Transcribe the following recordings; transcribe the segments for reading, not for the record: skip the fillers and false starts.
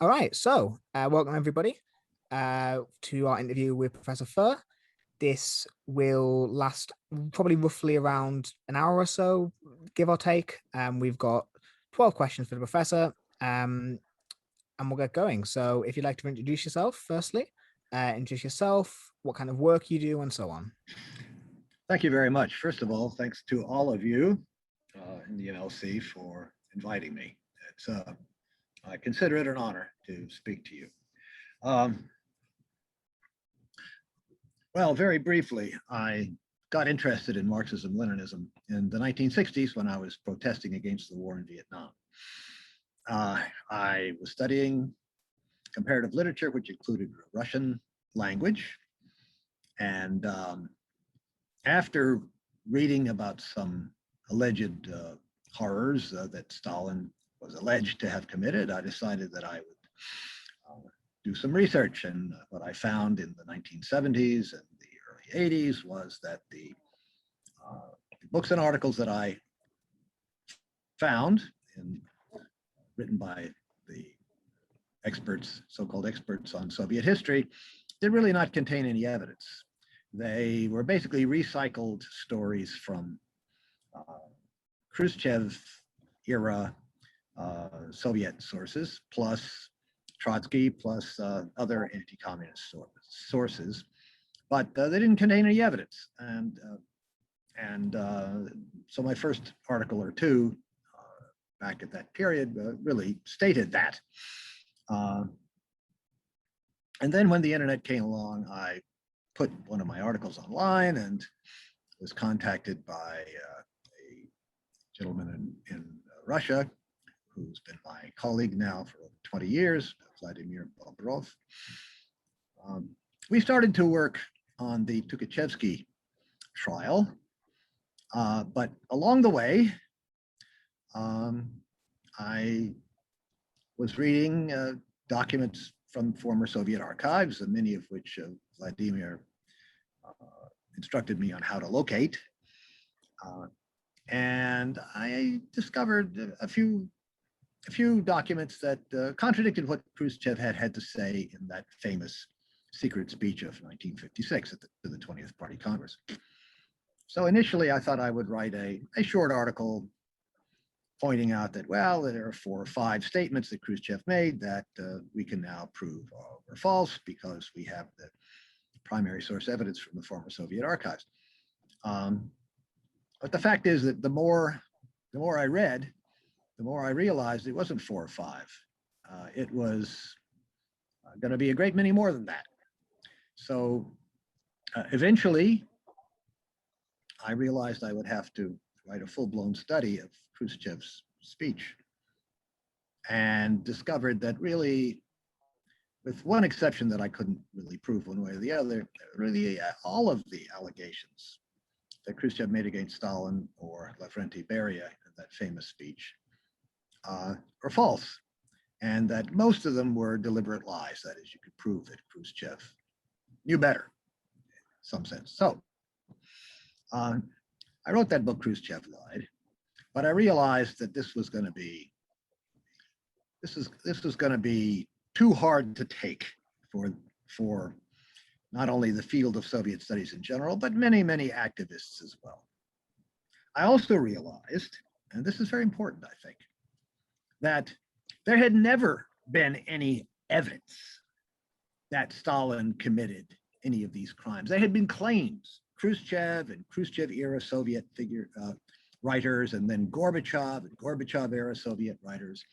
All right, so welcome everybody to our interview with Professor Furr. This will last probably roughly around an hour or so, give or take. We've got 12 questions for the professor, and we'll get going. So if you'd like to introduce yourself, firstly, introduce yourself, what kind of work you do, and so on. Thank you very much. First of all, thanks to all of you in the MLC for inviting me. I consider it an honor to speak to you. Well, very briefly, I got interested in Marxism-Leninism in the 1960s when I was protesting against the war in Vietnam. I was studying comparative literature, which included Russian language. And after reading about some alleged horrors that Stalin was alleged to have committed, I decided that I would do some research. And what I found in the 1970s and the early 80s was that the books and articles that I found written by the experts, so-called experts on Soviet history, did really not contain any evidence. They were basically recycled stories from Khruschev era Soviet sources, plus Trotsky, plus other anti-communist sources, but they didn't contain any evidence. And so my first article or two back at that period really stated that. And then when the internet came along, I put one of my articles online and was contacted by a gentleman in Russia who's been my colleague now for over 20 years, Vladimir Prof. We started to work on the Tukhachevsky trial, but along the way, I was reading documents from former Soviet archives, and many of which Vladimir instructed me on how to locate. And I discovered a few documents that contradicted what Khruschev had to say in that famous secret speech of 1956 to the 20th Party Congress. So initially, I thought I would write a short article pointing out that, well, there are 4 or 5 statements that Khruschev made that we can now prove are false because we have the primary source evidence from the former Soviet archives. But the fact is that the more I read, the more I realized it wasn't 4 or 5. It was going to be a great many more than that. So eventually, I realized I would have to write a full-blown study of Khrushchev's speech, and discovered that really, with one exception that I couldn't really prove one way or the other, really all of the allegations that Khrushchev made against Stalin or Lavrentiy Beria in that famous speech are false, and that most of them were deliberate lies. That is, you could prove that Khrushchev knew better in some sense. So I wrote that book, Khrushchev Lied, but I realized that this was going to be too hard to take for not only the field of Soviet studies in general, but many activists as well. I also realized, and this is very important, I think, that there had never been any evidence that Stalin committed any of these crimes. There had been claims. Khrushchev and Khrushchev-era Soviet writers, and then Gorbachev and Gorbachev-era Soviet writers,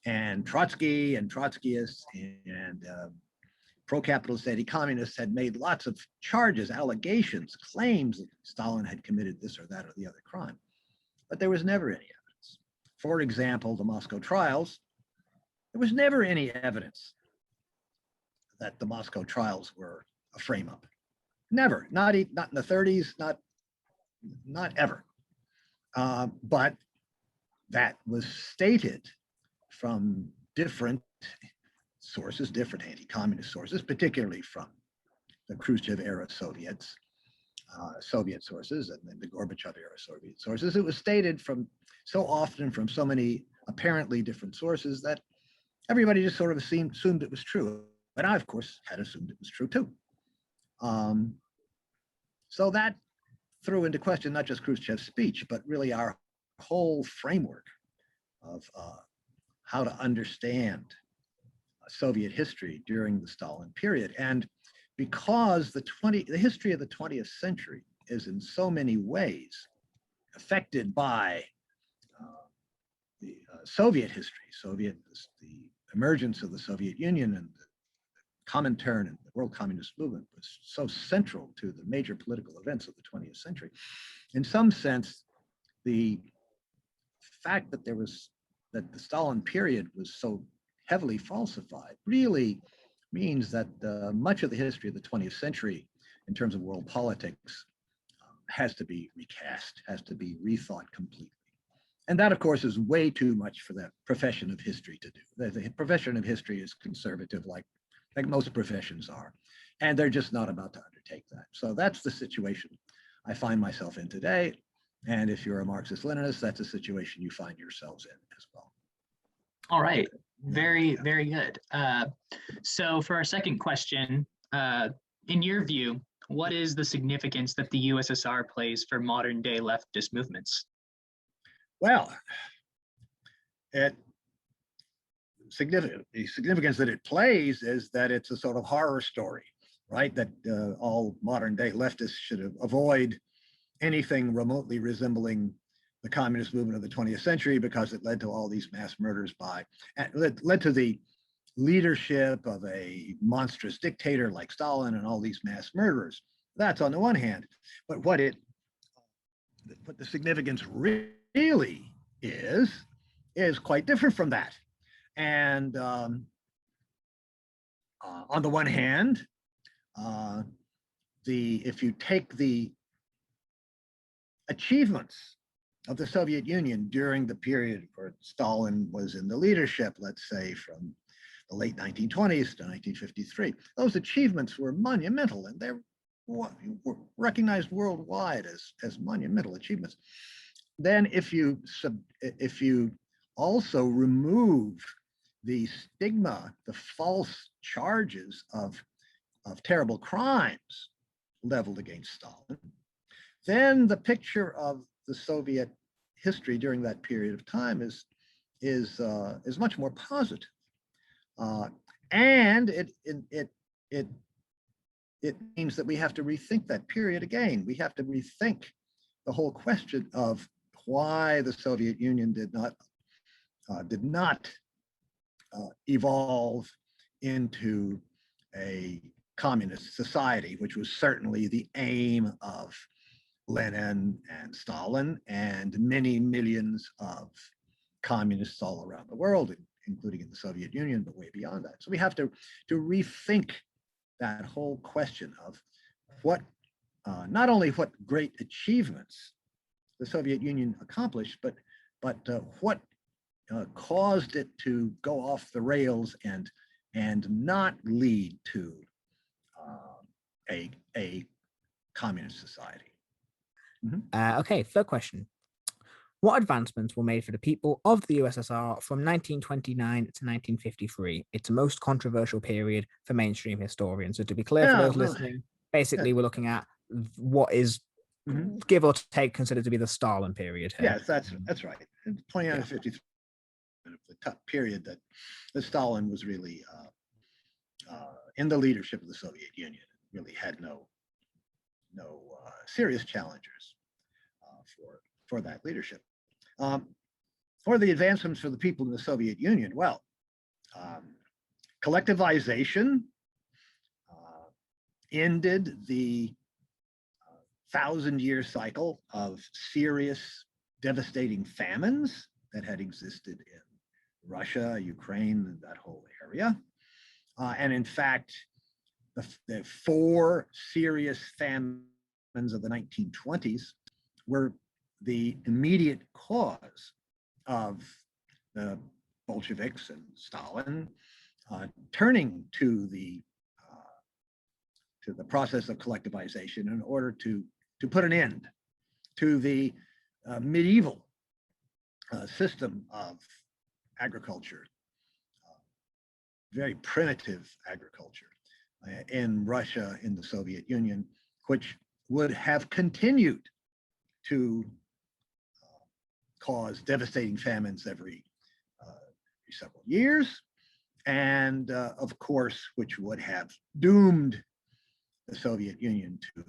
and Trotsky and Trotskyists and pro-capitalist anti-communists had made lots of charges, allegations, claims that Stalin had committed this or that or the other crime. But there was never any evidence. For example, the Moscow trials, there was never any evidence that the Moscow trials were a frame-up. Never, not in the 30s, not ever. But that was stated from different sources, different anti-communist sources, particularly from the Khrushchev-era Soviet sources, and then the Gorbachev-era Soviet sources. It was stated from so often from so many apparently different sources that everybody just sort of assumed it was true. But I, of course, had assumed it was true too. So that threw into question not just Khrushchev's speech, but really our whole framework of how to understand Soviet history during the Stalin period. And because the history of the 20th century is in so many ways affected by the Soviet history, the emergence of the Soviet Union and the Comintern and the World Communist Movement was so central to the major political events of the 20th century. In some sense, the fact that the Stalin period was so heavily falsified really means that much of the history of the 20th century in terms of world politics has to be recast, has to be rethought completely. And that, of course, is way too much for the profession of history to do. The profession of history is conservative, like most professions are, and they're just not about to undertake that. So that's the situation I find myself in today. And if you're a Marxist-Leninist, that's a situation you find yourselves in as well. All right, very good. So for our second question, in your view, what is the significance that the USSR plays for modern day leftist movements? Well, the significance that it plays is that it's a sort of horror story, right? That all modern day leftists should avoid anything remotely resembling the communist movement of the 20th century because it led to all these mass murders led to the leadership of a monstrous dictator like Stalin and all these mass murderers. That's on the one hand, but what the significance really is quite different from that. And on the one hand, if you take the achievements of the Soviet Union during the period where Stalin was in the leadership, let's say from the late 1920s to 1953, those achievements were monumental, and they were recognized worldwide as monumental achievements. Then if you also remove the stigma, the false charges of terrible crimes leveled against Stalin, then the picture of the Soviet history during that period of time is much more positive, and it means that we have to rethink that period again. We have to rethink the whole question of why the Soviet Union did not evolve into a communist society, which was certainly the aim of Lenin and Stalin and many millions of communists all around the world, including in the Soviet Union, but way beyond that. So we have to rethink that whole question of what, not only what great achievements the Soviet Union accomplished, but what caused it to go off the rails and not lead to a communist society. Mm-hmm. Okay, third question. What advancements were made for the people of the USSR from 1929 to 1953? It's the most controversial period for mainstream historians. So to be clear for those listening, basically we're looking at what is, give or take, considered to be the Stalin period here. Yes, that's right. 29 to 53, the tough period that Stalin was really in the leadership of the Soviet Union. Really had no serious challengers for that leadership. For the advancements for the people in the Soviet Union, well, collectivization ended the 1,000-year cycle of serious, devastating famines that had existed in Russia, Ukraine, and that whole area. And in fact, the 4 serious famines of the 1920s were the immediate cause of the Bolsheviks and Stalin turning to the process of collectivization in order to put an end to the medieval system of agriculture very primitive agriculture in Russia, in the Soviet Union, which would have continued to cause devastating famines every several years, and of course, which would have doomed the Soviet Union to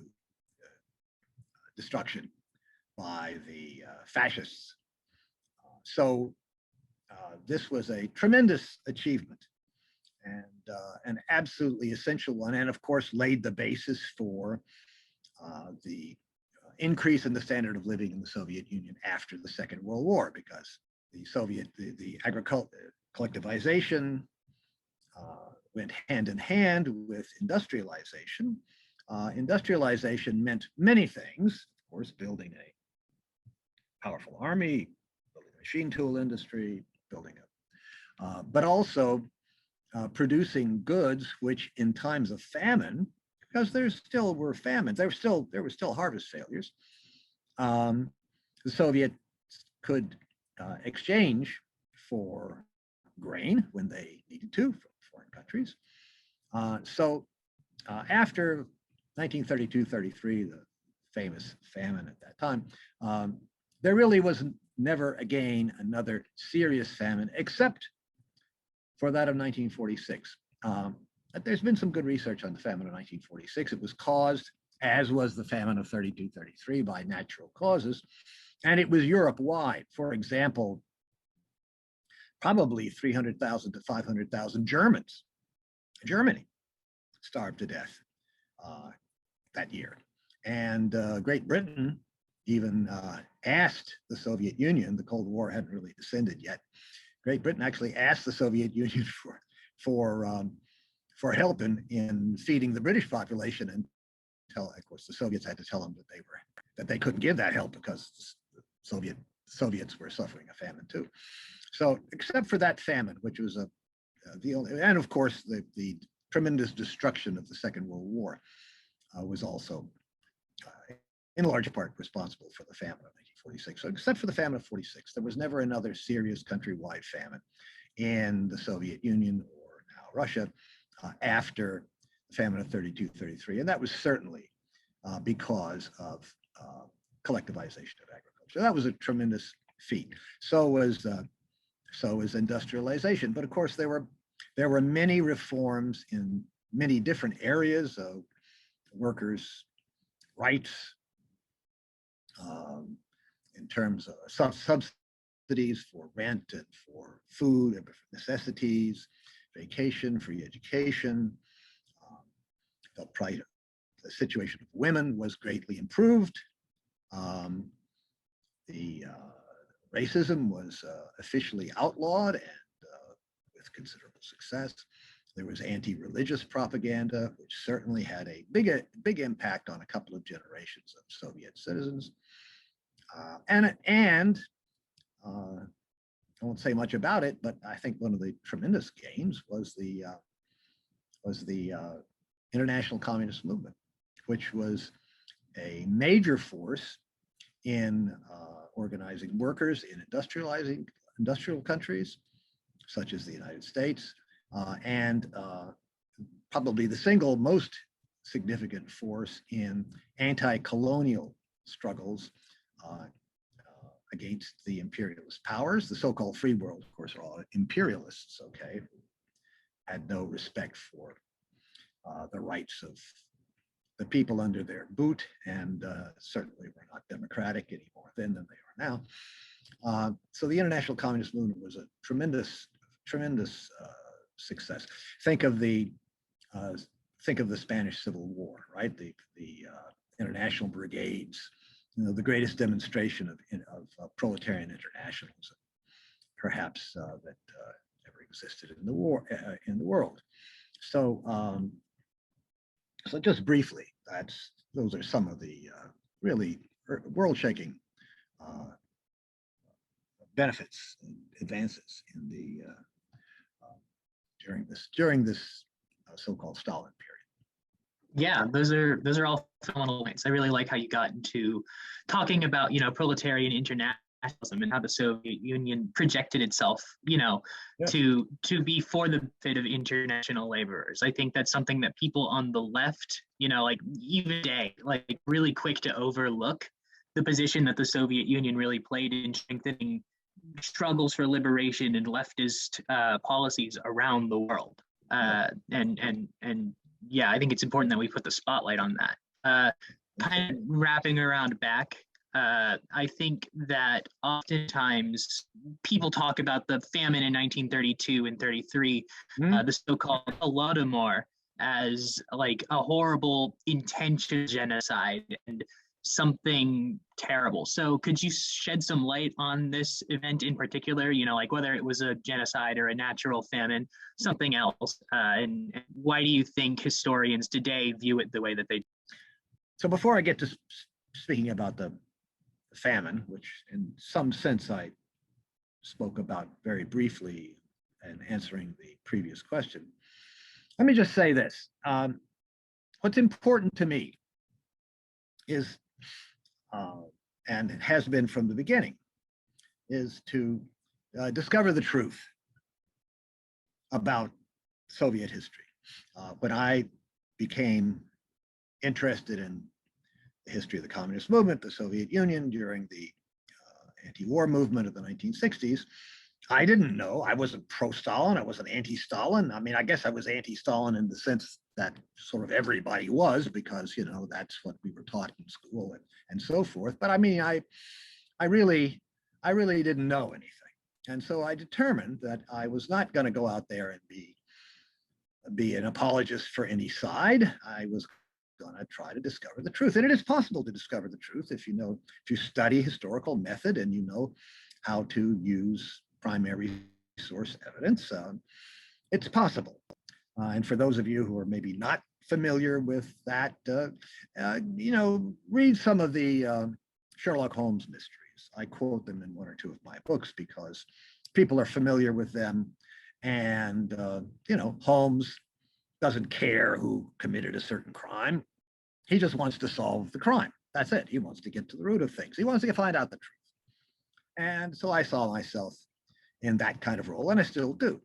destruction by the fascists. So this was a tremendous achievement and an absolutely essential one, and of course laid the basis for the increase in the standard of living in the Soviet Union after the Second World War, because the agriculture collectivization went hand in hand with industrialization. Industrialization meant many things, of course, building a powerful army, building a machine tool industry, building a, but also producing goods which in times of famine, because there still were famines, there were still harvest failures, the Soviets could exchange for grain when they needed to from foreign countries. So after 1932-33, the famous famine at that time, there really was never again another serious famine except for that of 1946. But there's been some good research on the famine of 1946. It was caused, as was the famine of 32-33, by natural causes, and it was Europe-wide. For example, probably 300,000 to 500,000 Germany starved to death that year. And Great Britain even asked the Soviet Union, the Cold War hadn't really descended yet, Great Britain actually asked the Soviet Union for help in feeding the British population, and of course the Soviets had to tell them that they couldn't give that help because the Soviets were suffering a famine too. So except for that famine, which was the only, and of course the tremendous destruction of the Second World War was also in large part responsible for the famine of 1946. So except for the famine of 46, there was never another serious countrywide famine in the Soviet Union or now Russia after the famine of 32-33. And that was certainly because of collectivization of agriculture. That was a tremendous feat. So was industrialization. But of course, there were many reforms in many different areas of workers' rights, in terms of subsidies for rent and for food and for necessities, vacation, free education. The situation of women was greatly improved. The racism was officially outlawed and with considerable success. There was anti-religious propaganda, which certainly had a big impact on a couple of generations of Soviet citizens. And I won't say much about it, but I think one of the tremendous gains was the international communist movement, which was a major force in organizing workers in industrial countries, such as the United States, and probably the single most significant force in anti-colonial struggles against the imperialist powers. The so-called free world, of course, are all imperialists, okay, who had no respect for the rights of the people under their boot, and certainly were not democratic any more then than they are now. So the international communist movement was a tremendous success. Think of the Spanish Civil War, right? The international brigades. You know, the greatest demonstration of proletarian internationalism, perhaps that ever existed in the world. So, so just briefly, those are some of the really world-shaking benefits and advances in the during this so-called Stalin period. Yeah, those are all phenomenal points. I really like how you got into talking about, proletarian international nationalism and how the Soviet Union projected itself, Yes. to be for the benefit of international laborers. I think that's something that people on the left, like even today, like really quick to overlook the position that the Soviet Union really played in strengthening struggles for liberation and leftist policies around the world. And yeah, I think it's important that we put the spotlight on that. Kind of wrapping around back, I think that oftentimes people talk about the famine in 1932 and 33, the so-called Holodomor, as like a horrible intentional genocide and something terrible. So could you shed some light on this event in particular, like whether it was a genocide or a natural famine, something else, and why do you think historians today view it the way that they do? So before I get to speaking about the famine, which in some sense I spoke about very briefly in answering the previous question, let me just say this. What's important to me is, and it has been from the beginning, is to discover the truth about Soviet history. When I became interested in the history of the communist movement, the Soviet Union during the anti-war movement of the 1960s, I didn't know. I wasn't pro-Stalin. I wasn't anti-Stalin. I mean, I guess I was anti-Stalin in the sense that sort of everybody was, because, that's what we were taught in school and so forth. But I mean, I really didn't know anything. And so I determined that I was not going to go out there and be an apologist for any side. I was going to try to discover the truth. And it is possible to discover the truth if you study historical method and you know how to use primary source evidence. It's possible. And for those of you who are maybe not familiar with that, read some of the Sherlock Holmes mysteries. I quote them in one or two of my books because people are familiar with them. And, Holmes doesn't care who committed a certain crime. He just wants to solve the crime. That's it. He wants to get to the root of things. He wants to find out the truth. And so I saw myself in that kind of role, and I still do.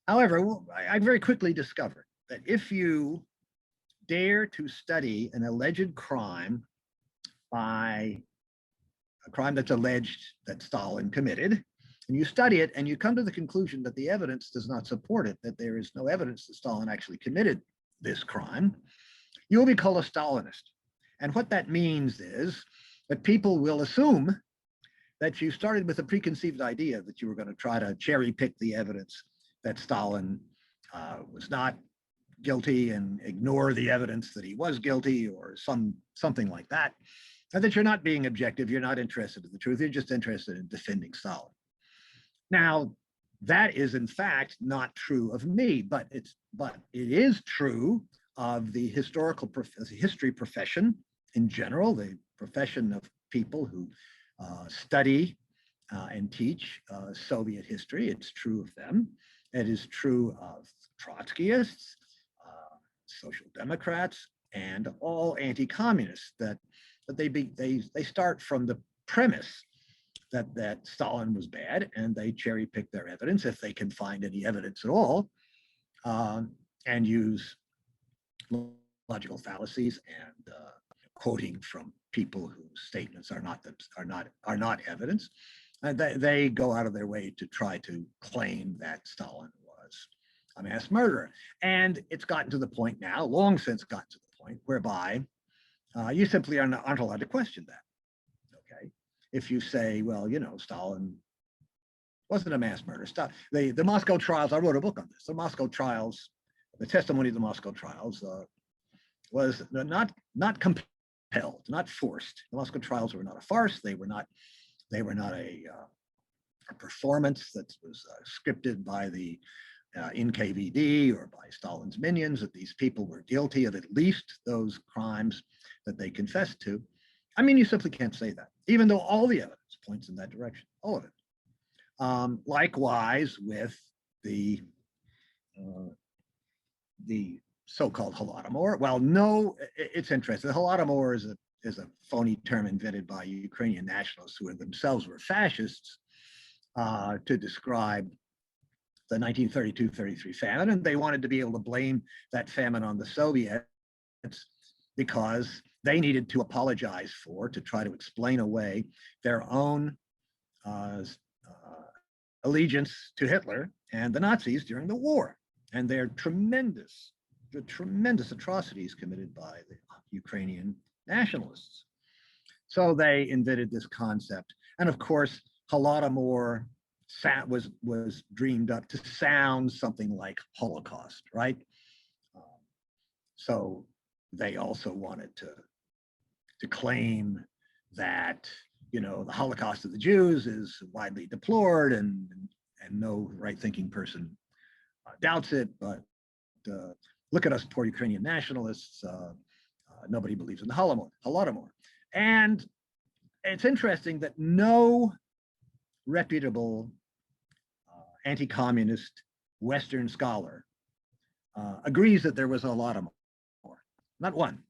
However, I very quickly discovered that if you dare to study an alleged crime by a crime that's alleged that Stalin committed, and you study it and you come to the conclusion that the evidence does not support it, that there is no evidence that Stalin actually committed this crime, you'll be called a Stalinist. And what that means is that people will assume that you started with a preconceived idea that you were going to try to cherry pick the evidence that Stalin was not guilty and ignore the evidence that he was guilty, or something like that. And that you're not being objective, you're not interested in the truth, you're just interested in defending Stalin. Now, that is in fact not true of me, but it is true of the history profession in general, the profession of people who study and teach Soviet history. It's true of them. It is true of Trotskyists, Social Democrats, and all anti-communists, that they start from the premise that Stalin was bad, and they cherry pick their evidence, if they can find any evidence at all, and use logical fallacies and quoting from people whose statements are not evidence. And they go out of their way to try to claim that Stalin was a mass murderer. And it's gotten to the point now, long since gotten to the point, whereby you simply aren't allowed to question that. Okay, if you say, well, Stalin wasn't a mass murderer. The Moscow trials, I wrote a book on this. The Moscow trials, the testimony of the Moscow trials was not compelled, not forced. The Moscow trials were not a farce. They were not a performance that was scripted by the NKVD or by Stalin's minions, that these people were guilty of at least those crimes that they confessed to. I mean, you simply can't say that, even though all the evidence points in that direction, all of it. Likewise with the so-called Holodomor. Well, no, it's interesting. The Holodomor is a phony term invented by Ukrainian nationalists who themselves were fascists to describe the 1932-33 famine, and they wanted to be able to blame that famine on the Soviets because they needed to apologize for, to try to explain away their own allegiance to Hitler and the Nazis during the war, and their tremendous atrocities committed by the Ukrainian nationalists. So they invented this concept, and of course, Holodomor was dreamed up to sound something like Holocaust, right? So they also wanted to claim that, you know, the Holocaust of the Jews is widely deplored, and no right-thinking person doubts it. But look at us poor Ukrainian nationalists. Nobody believes in the Holodomor. And it's interesting that no reputable anti-communist Western scholar agrees that there was a Holodomor. Not one,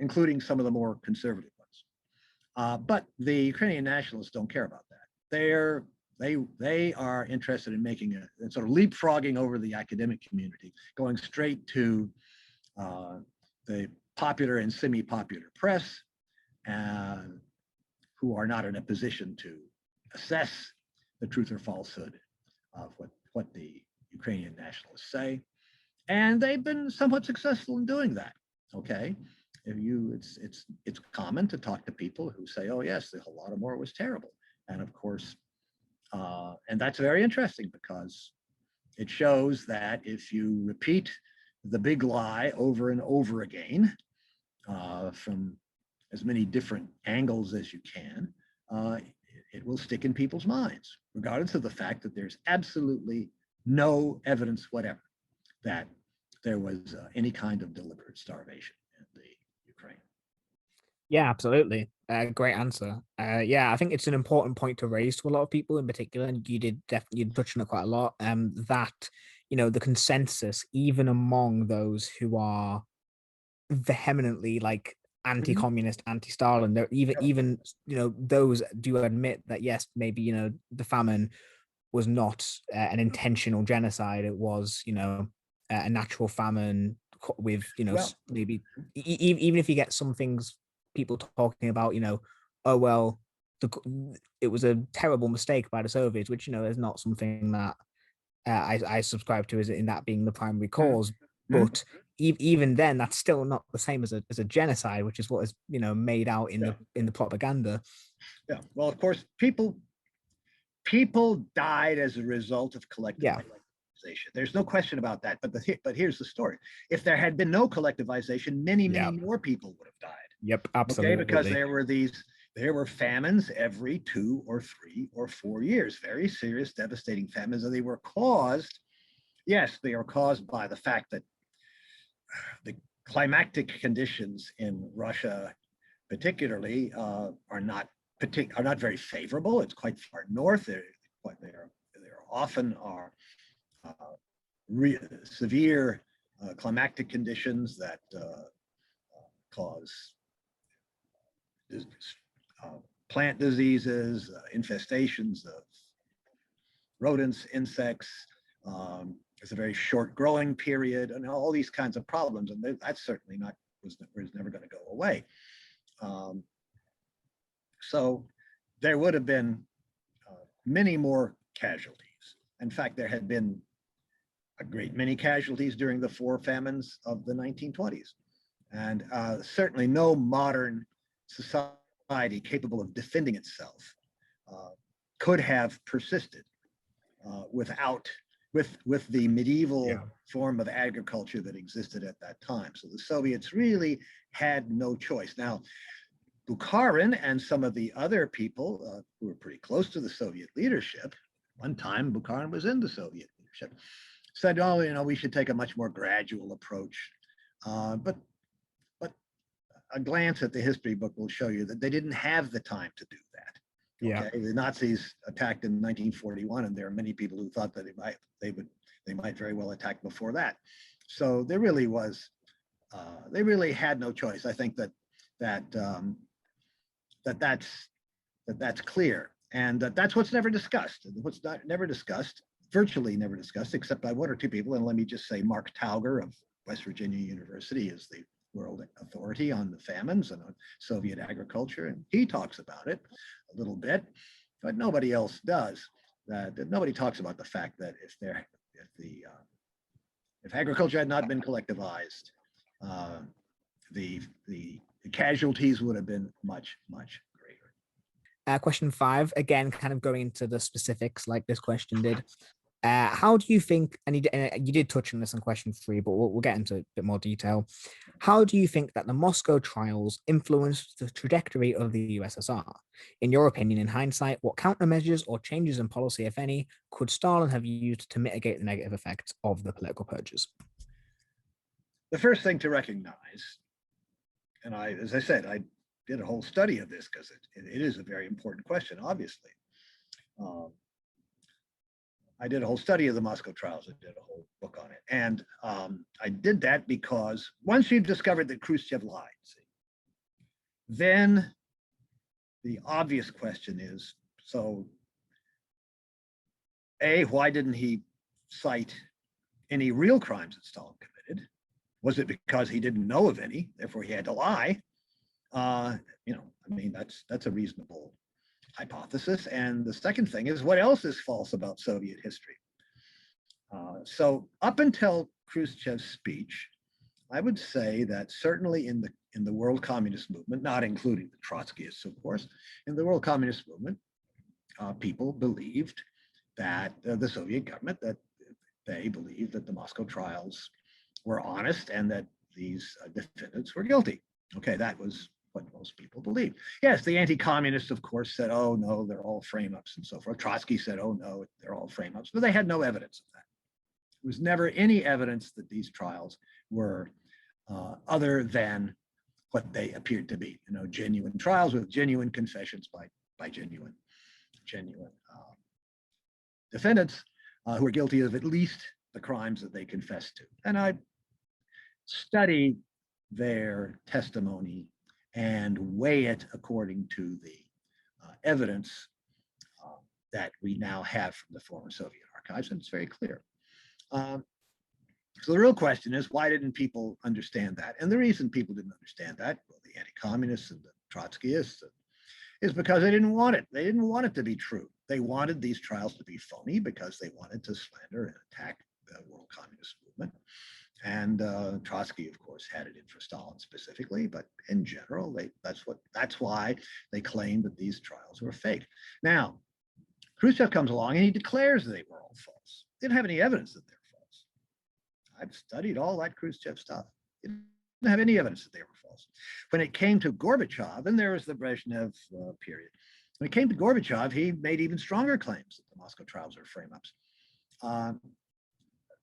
including some of the more conservative ones. But the Ukrainian nationalists don't care about that. They are interested in making a sort of leapfrogging over the academic community, going straight to the popular and semi-popular press, who are not in a position to assess the truth or falsehood of what the Ukrainian nationalists say. And they've been somewhat successful in doing that. Okay, it's common to talk to people who say, "Oh yes, the Holodomor was terrible," and of course, and that's very interesting because it shows that if you repeat the big lie over and over again from as many different angles as you can, it will stick in people's minds, regardless of the fact that there's absolutely no evidence whatever that there was any kind of deliberate starvation in the Ukraine. Yeah, absolutely. Great answer. Yeah, I think it's an important point to raise to a lot of people in particular, and you did definitely touch on it quite a lot. That, you know, the consensus, even among those who are vehemently like anti-communist, anti-Stalin, there even you know, those do admit that yes, maybe, you know, the famine was not an intentional genocide. It was, you know, a natural famine with, you know, maybe even if you get some things, people talking about, you know, oh well, it was a terrible mistake by the Soviets, which, you know, is not something that I subscribe to as in that being the primary cause. But even then, that's still not the same as a genocide, which is what is, you know, made out in the propaganda. Yeah. Well, of course, people died as a result of collectivization. There's no question about that. But here's the story: if there had been no collectivization, many more people would have died. Yep, absolutely. Okay, because there were famines every 2 or 3 or 4 years, very serious, devastating famines, and they were caused. Yes, they are caused by the fact that the climatic conditions in Russia, particularly, are not very favorable. It's quite far north. There often are severe climatic conditions that cause plant diseases, infestations of rodents, insects. It's a very short growing period, and all these kinds of problems, and that's certainly was never going to go away. So there would have been many more casualties. In fact, there had been a great many casualties during the 4 famines of the 1920s. And certainly no modern society capable of defending itself could have persisted with the medieval form of agriculture that existed at that time. So the Soviets really had no choice. Now, Bukharin and some of the other people who were pretty close to the Soviet leadership, one time Bukharin was in the Soviet leadership, said, oh, you know, we should take a much more gradual approach. But a glance at the history book will show you that they didn't have the time to do that. Okay? The Nazis attacked in 1941, and there are many people who thought that they might very well attack before that. So there really was, they really had no choice. I think that that that's clear, and that's what's never discussed. What's never discussed, virtually never discussed, except by one or two people. And let me just say, Mark Tauger of West Virginia University is the world authority on the famines and on Soviet agriculture, and he talks about it a little bit, but nobody else does. Nobody talks about the fact that if agriculture had not been collectivized, the casualties would have been much greater. Question 5, again, kind of going into the specifics like this question did. How do you think, and you did touch on this in question 3, but we'll get into a bit more detail. How do you think that the Moscow trials influenced the trajectory of the USSR? In your opinion, in hindsight, what countermeasures or changes in policy, if any, could Stalin have used to mitigate the negative effects of the political purges? The first thing to recognize, and as I said, I did a whole study of this because it is a very important question, obviously. I did a whole study of the Moscow trials. I did a whole book on it. And I did that because once you've discovered that Khruschev lied, then the obvious question is, so A, why didn't he cite any real crimes that Stalin committed? Was it because he didn't know of any, therefore he had to lie? I mean, that's a reasonable hypothesis. And the second thing is, what else is false about Soviet history? So up until Khrushchev's speech, I would say that certainly in the world communist movement, not including the Trotskyists, of course, in the world communist movement, people believed that the Soviet government, that they believed that the Moscow trials were honest and that these defendants were guilty. Okay, that was what most people believed. Yes, the anti-communists, of course, said, oh, no, they're all frame-ups and so forth. Trotsky said, oh, no, they're all frame-ups, but they had no evidence of that. There was never any evidence that these trials were other than what they appeared to be, genuine trials with genuine confessions by genuine defendants who were guilty of at least the crimes that they confessed to. And I studied their testimony and weigh it according to the evidence that we now have from the former Soviet archives, and it's very clear. So the real question is, why didn't people understand that? And the reason people didn't understand that, well, the anti-communists and the Trotskyists, is because they didn't want it. They didn't want it to be true. They wanted these trials to be phony because they wanted to slander and attack the world communist movement. And Trotsky, of course, had it in for Stalin specifically, but in general, that's why they claimed that these trials were fake. Now, Khrushchev comes along and he declares they were all false. They didn't have any evidence that they're false. I've studied all that Khrushchev stuff. He didn't have any evidence that they were false. When it came to Gorbachev, and there was the Brezhnev period, when it came to Gorbachev, he made even stronger claims that the Moscow trials are frame-ups.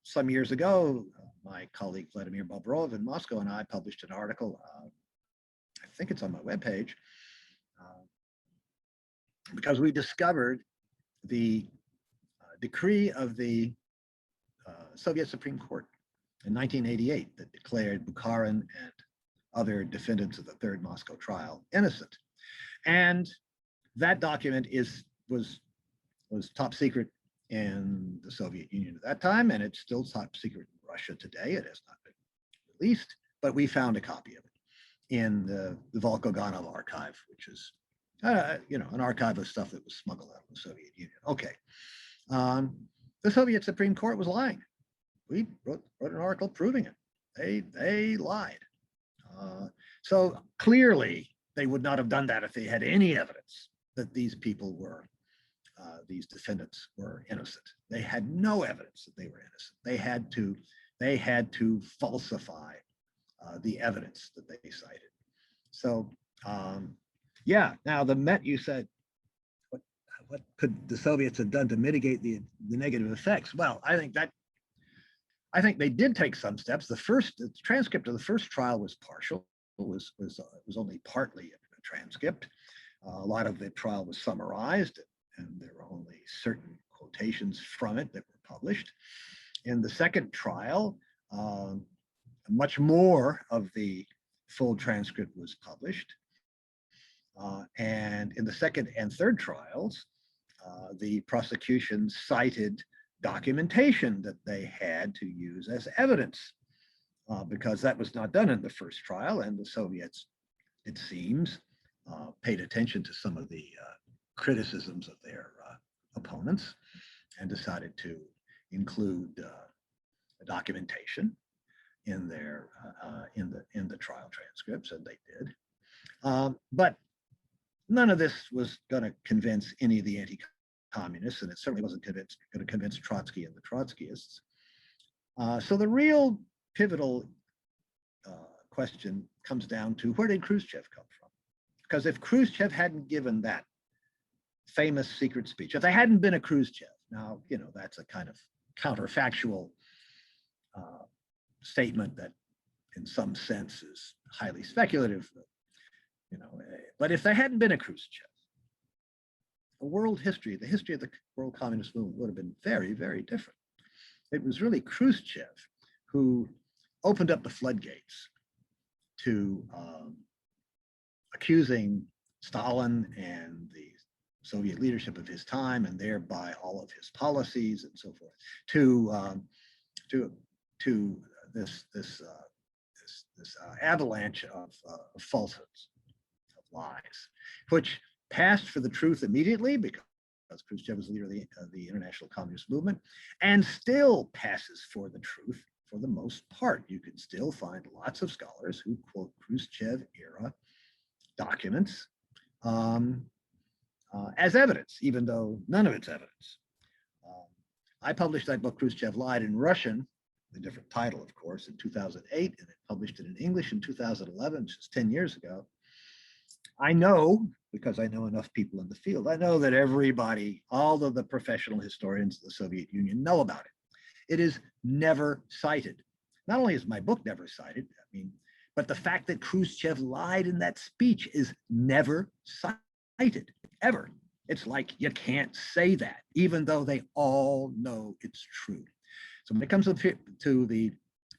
Some years ago, my colleague Vladimir Bobrov in Moscow and I published an article, I think it's on my webpage, because we discovered the decree of the Soviet Supreme Court in 1988 that declared Bukharin and other defendants of the Third Moscow trial innocent. And that document was top secret in the Soviet Union at that time, and it's still top secret in Russia today. It has not been released, but we found a copy of it in the Volkogonov archive, which is, an archive of stuff that was smuggled out of the Soviet Union. Okay, the Soviet Supreme Court was lying. We wrote an article proving it. They lied. So clearly, they would not have done that if they had any evidence that these people were. These defendants were innocent. They had no evidence that they were innocent. They had to falsify the evidence that they cited. So yeah. Now the Met, you said, what could the Soviets have done to mitigate the negative effects? Well, I think they did take some steps. The transcript of the first trial was partial. It was only partly a transcript. A lot of the trial was summarized, and there were only certain quotations from it that were published. In the second trial, much more of the full transcript was published. And in the second and third trials, the prosecution cited documentation that they had to use as evidence, because that was not done in the first trial, and the Soviets, it seems, paid attention to some of the criticisms of their opponents and decided to include documentation in their in the trial transcripts, and they did. But none of this was going to convince any of the anti-communists, and it certainly wasn't going to convince Trotsky and the Trotskyists. So the real pivotal question comes down to, where did Khruschev come from? Because if Khruschev hadn't given that famous secret speech, if there hadn't been a Khruschev, now, you know, that's a kind of counterfactual statement that in some sense is highly speculative, you know, but if there hadn't been a Khruschev, the world history, the history of the world communist movement would have been very, very different. It was really Khruschev who opened up the floodgates to accusing Stalin and the Soviet leadership of his time, and thereby all of his policies and so forth, to this avalanche of falsehoods, of lies, which passed for the truth immediately because Khruschev was the leader of the international communist movement, and still passes for the truth for the most part. You can still find lots of scholars who quote Khruschev era documents as evidence, even though none of it's evidence. I published that book, Khruschev Lied, in Russian, a different title, of course, in 2008, and I published it in English in 2011, which is 10 years ago. I know, because I know enough people in the field, I know that everybody, all of the professional historians of the Soviet Union know about it. It is never cited. Not only is my book never cited, I mean, but the fact that Khruschev lied in that speech is never cited, ever. It's like you can't say that, even though they all know it's true. So when it comes to the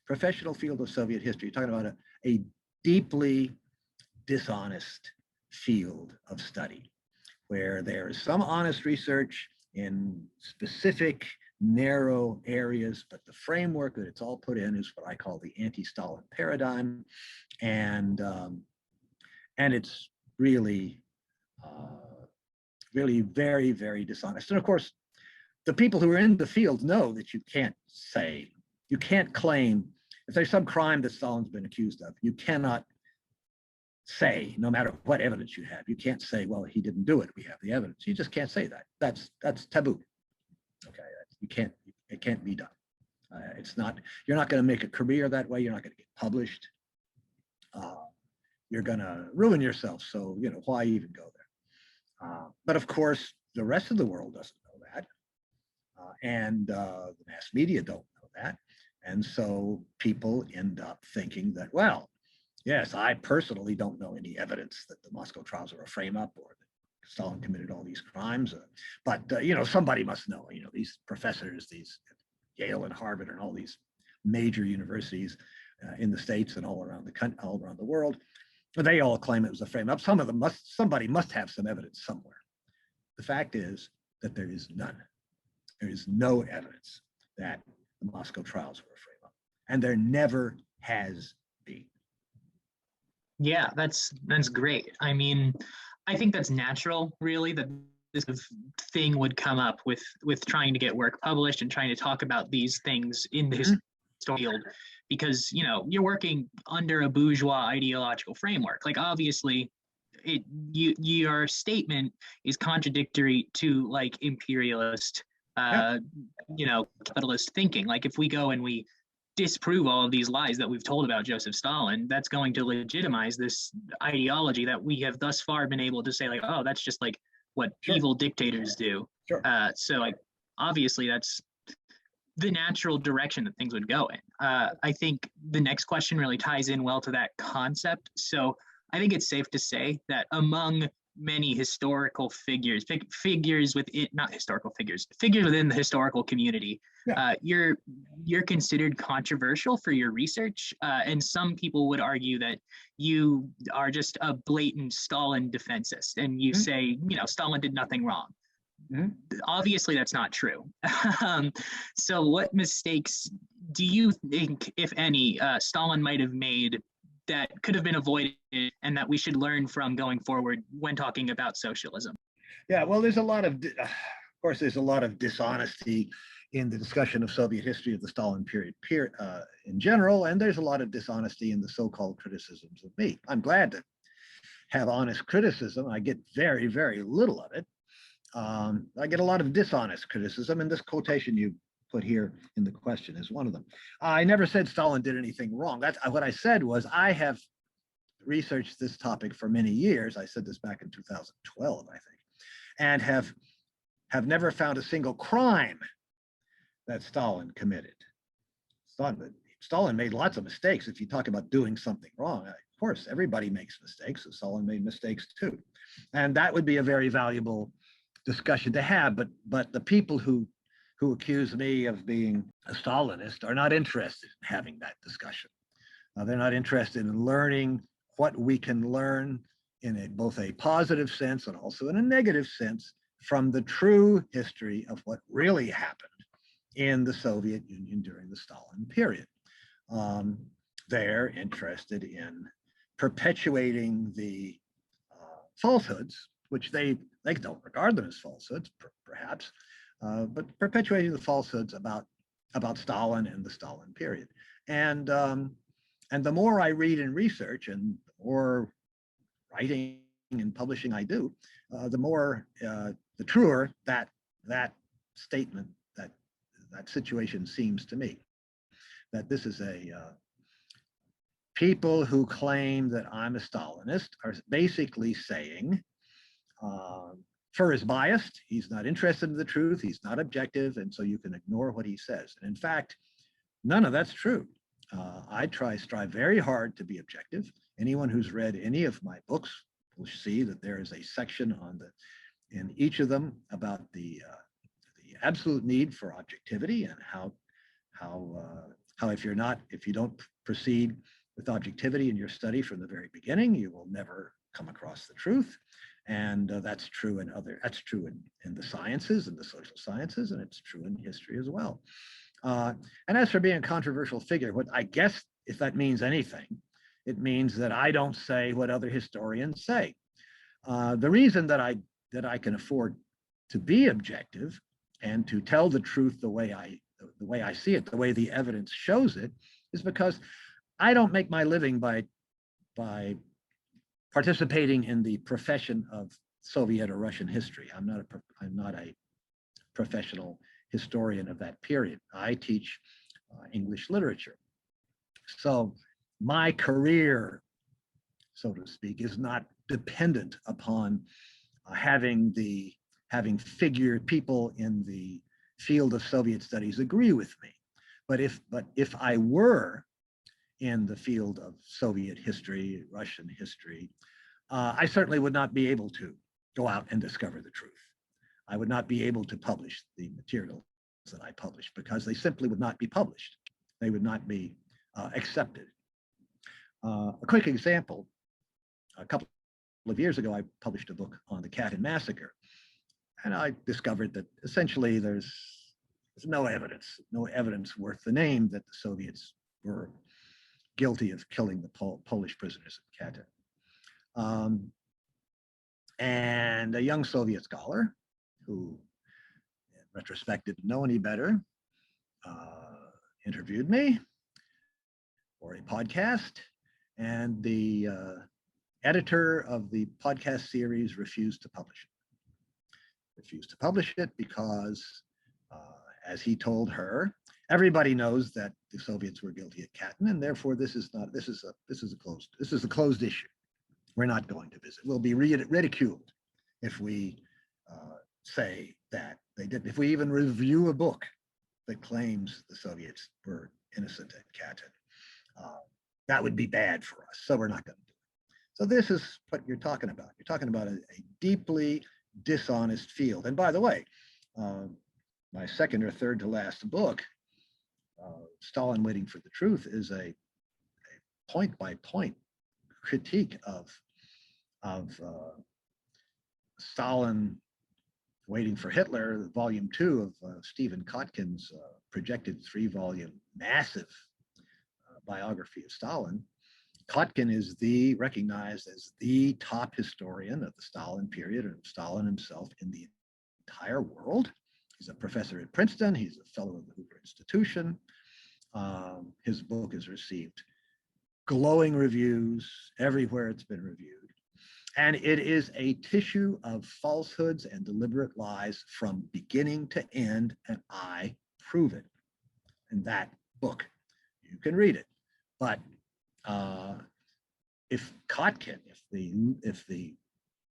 professional field of Soviet history, you're talking about a deeply dishonest field of study, where there is some honest research in specific narrow areas, but the framework that it's all put in is what I call the anti-Stalin paradigm, and it's really really very, very dishonest. And of course, the people who are in the field know that you can't say, you can't claim, if there's some crime that Stalin's been accused of, you cannot say, no matter what evidence you have, you can't say, well, he didn't do it, we have the evidence. You just can't say that. That's taboo. Okay, you can't, it can't be done. It's not, you're not going to make a career that way. You're not going to get published. You're going to ruin yourself. So, you know, why even go there? But of course, the rest of the world doesn't know that. And the mass media don't know that. And so people end up thinking that, well, yes, I personally don't know any evidence that the Moscow trials are a frame up or that Stalin committed all these crimes. But you know, somebody must know, you know, these professors, these Yale and Harvard and all these major universities in the States and all around the world, they all claim it was a frame up. Some of them somebody must have some evidence somewhere. The fact is that there is none. There is no evidence that the Moscow trials were a frame up, and there never has been. Yeah, that's great. I mean, I think that's natural, really, that this thing would come up with trying to get work published and trying to talk about these things in the historical field, because, you know, you're working under a bourgeois ideological framework. Like, obviously, your statement is contradictory to like imperialist, you know, capitalist thinking. Like, if we go and we disprove all of these lies that we've told about Joseph Stalin, that's going to legitimize this ideology that we have thus far been able to say, like, oh, that's just like what evil dictators do. So, like, obviously, that's the natural direction that things would go in. I think the next question really ties in well to that concept. So I think it's safe to say that among many historical figures, figures within, not historical figures, figures within the historical community, Yeah. you're considered controversial for your research, and some people would argue that you are just a blatant Stalin defensist, and you say, Stalin did nothing wrong. Obviously, that's not true. So what mistakes do you think, if any, Stalin might have made that could have been avoided and that we should learn from going forward when talking about socialism? Yeah, well, there's a lot of dishonesty in the discussion of Soviet history of the Stalin period in general, and there's a lot of dishonesty in the so-called criticisms of me. I'm glad to have honest criticism. I get very, very little of it. I get a lot of dishonest criticism, and this quotation you put here in the question is one of them. I never said Stalin did anything wrong. That's what I said was I have researched this topic for many years. I said this back in 2012, I think, and have never found a single crime that Stalin committed. Stalin made lots of mistakes. If you talk about doing something wrong, of course, everybody makes mistakes, so Stalin made mistakes too. And that would be a very valuable discussion to have, but the people who accuse me of being a Stalinist are not interested in having that discussion. They're not interested in learning what we can learn in both a positive sense and also in a negative sense from the true history of what really happened in the Soviet Union during the Stalin period. They're interested in perpetuating the falsehoods, which they don't regard them as falsehoods, perhaps, but perpetuating the falsehoods about Stalin and the Stalin period. And the more I read and research, and the more writing and publishing I do, the truer that statement, that situation seems to me. That this is people who claim that I'm a Stalinist are basically saying, Furr is biased, he's not interested in the truth, he's not objective, and so you can ignore what he says. And in fact, none of that's true. I strive very hard to be objective. Anyone who's read any of my books will see that there is a section in each of them about the absolute need for objectivity and how if you don't proceed with objectivity in your study from the very beginning, you will never come across the truth. And that's true in the sciences and the social sciences, and it's true in history as well. And as for being a controversial figure, what I guess, if that means anything, it means that I don't say what other historians say. The reason that I can afford to be objective and to tell the truth the way I see it, the way the evidence shows it, is because I don't make my living by participating in the profession of Soviet or Russian history. I'm not a professional historian of that period. I teach English literature. So my career, so to speak, is not dependent upon having people in the field of Soviet studies agree with me. But if I were in the field of Soviet history, Russian history, I certainly would not be able to go out and discover the truth. I would not be able to publish the materials that I publish because they simply would not be published. They would not be accepted. A quick example, a couple of years ago, I published a book on the Katyn massacre. And I discovered that essentially there's no evidence worth the name that the Soviets were guilty of killing the Polish prisoners at Katyn. And a young Soviet scholar who in retrospect didn't know any better interviewed me for a podcast, and the editor of the podcast series refused to publish it because, as he told her, everybody knows that the Soviets were guilty at Katyn, and therefore this is a closed issue. We're not going to visit. We'll be ridiculed if we say that they didn't. If we even review a book that claims the Soviets were innocent at Katyn, that would be bad for us. So we're not going to do it. So this is what you're talking about. You're talking about a deeply dishonest field. And by the way, my second or third to last book, Stalin Waiting for the Truth, is a point by point critique of Stalin Waiting for Hitler, volume 2 of Stephen Kotkin's projected 3-volume massive biography of Stalin. Kotkin is recognized as the top historian of the Stalin period and of Stalin himself in the entire world. He's a professor at Princeton. He's a fellow of the Hoover Institution. His book has received glowing reviews everywhere it's been reviewed. And it is a tissue of falsehoods and deliberate lies from beginning to end, and I prove it in that book. You can read it. But if Kotkin, if the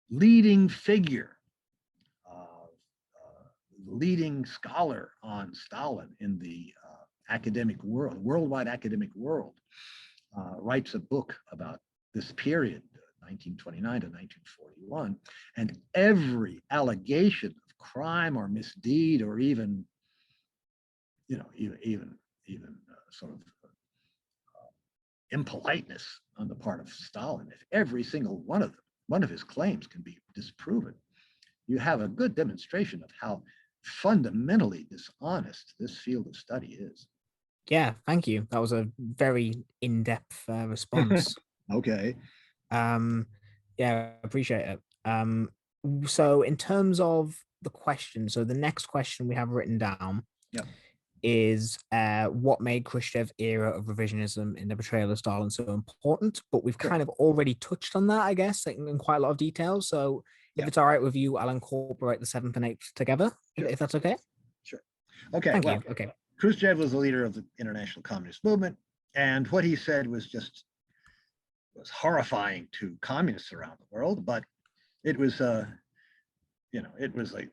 leading figure, leading scholar on Stalin in the academic world, worldwide academic world, writes a book about this period, 1929 to 1941, and every allegation of crime or misdeed or even, even sort of impoliteness on the part of Stalin, if every single one of his claims can be disproven, you have a good demonstration of how fundamentally dishonest this field of study is. Yeah, thank you. That was a very in-depth response. Okay. Yeah, I appreciate it. So in terms of the question, so the next question we have written down is what made Khrushchev era of revisionism in the portrayal of Stalin so important? But we've kind of already touched on that, I guess, in quite a lot of detail. So if it's all right with you, I'll incorporate the 7th and 8th together, if that's okay. Sure. Okay. Thank you. Okay. Khrushchev was the leader of the international communist movement, and what he said was horrifying to communists around the world. But it was, it was like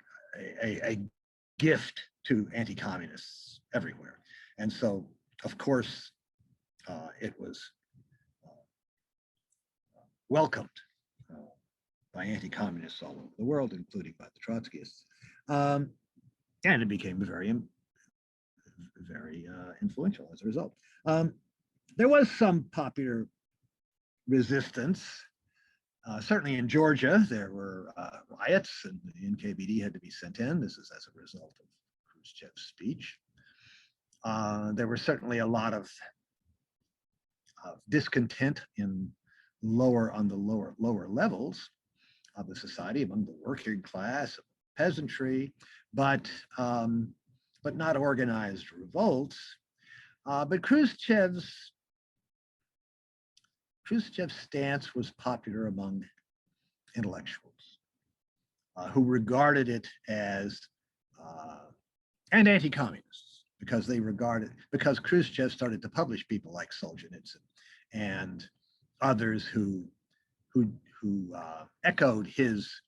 a gift to anti-communists everywhere, and so of course it was welcomed by anti-communists all over the world, including by the Trotskyists, and it became very influential as a result. There was some popular resistance. Certainly in Georgia, there were riots and the NKVD had to be sent in. This is as a result of Khrushchev's speech. There were certainly a lot of discontent on the lower levels of the society, among the working class, peasantry, but not organized revolts. But Khrushchev's stance was popular among intellectuals who regarded it as, and anti-communists, because Khrushchev started to publish people like Solzhenitsyn and others who echoed his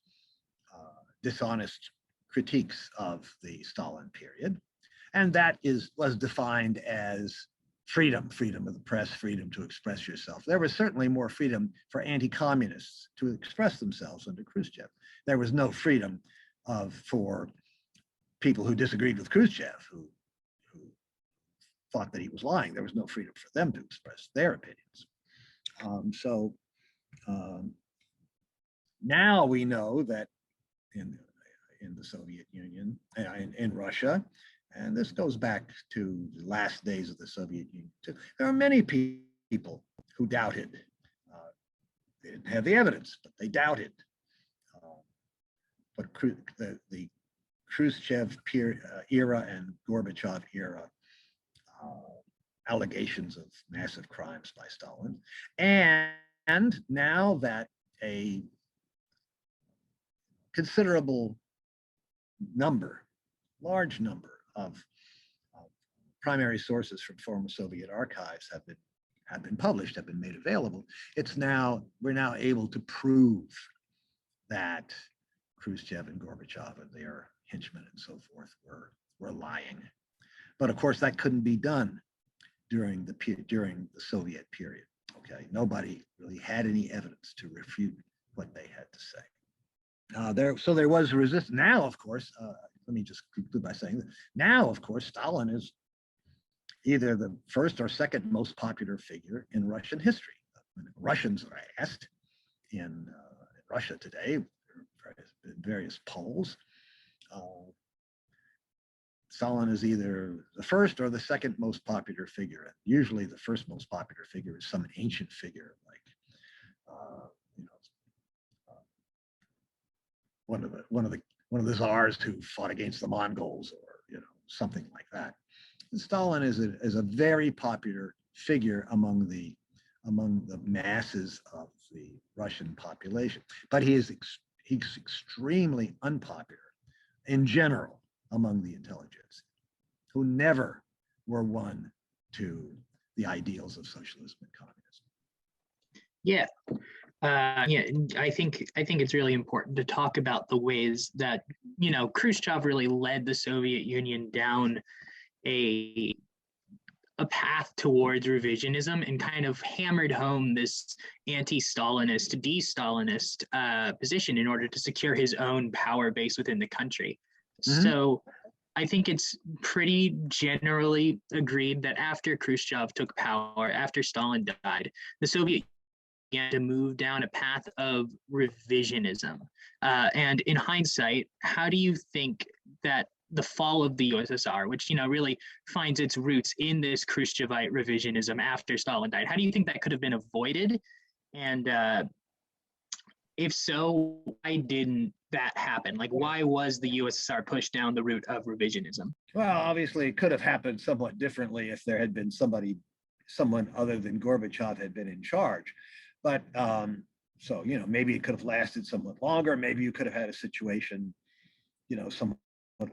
dishonest critiques of the Stalin period. And that was defined as freedom of the press, freedom to express yourself. There was certainly more freedom for anti-communists to express themselves under Khrushchev. There was no freedom for people who disagreed with Khrushchev, who thought that he was lying. There was no freedom for them to express their opinions. Now we know that in the Soviet Union, in Russia, and this goes back to the last days of the Soviet Union too, there are many people who doubted. They didn't have the evidence, but they doubted. But the Khrushchev era and Gorbachev era allegations of massive crimes by Stalin, and now that a considerable large number of primary sources from former Soviet archives have been published, have been made available. We're now able to prove that Khrushchev and Gorbachev and their henchmen and so forth were lying. But of course, that couldn't be done during the Soviet period. Okay, nobody really had any evidence to refute what they had to say. So there was resistance. Now, of course, let me just conclude by saying that now, of course, Stalin is either the first or second most popular figure in Russian history. When Russians are asked in Russia today, various polls, Stalin is either the first or the second most popular figure. Usually the first most popular figure is some ancient figure like, one of the czars who fought against the Mongols, or something like that. And Stalin is a very popular figure among the masses of the Russian population, but he's extremely unpopular in general among the intelligentsia, who never were won to the ideals of socialism and communism. Yeah. I think it's really important to talk about the ways that, Khrushchev really led the Soviet Union down a path towards revisionism and kind of hammered home this anti-Stalinist, de-Stalinist position in order to secure his own power base within the country. Mm-hmm. So I think it's pretty generally agreed that after Khrushchev took power, after Stalin died, the Soviet Union to move down a path of revisionism. And in hindsight, how do you think that the fall of the USSR, which really finds its roots in this Khrushchevite revisionism after Stalin died, how do you think that could have been avoided? And if so, why didn't that happen? Like, why was the USSR pushed down the route of revisionism? Well, obviously, it could have happened somewhat differently if there had been someone other than Gorbachev had been in charge. But so maybe it could have lasted somewhat longer. Maybe you could have had a situation, somewhat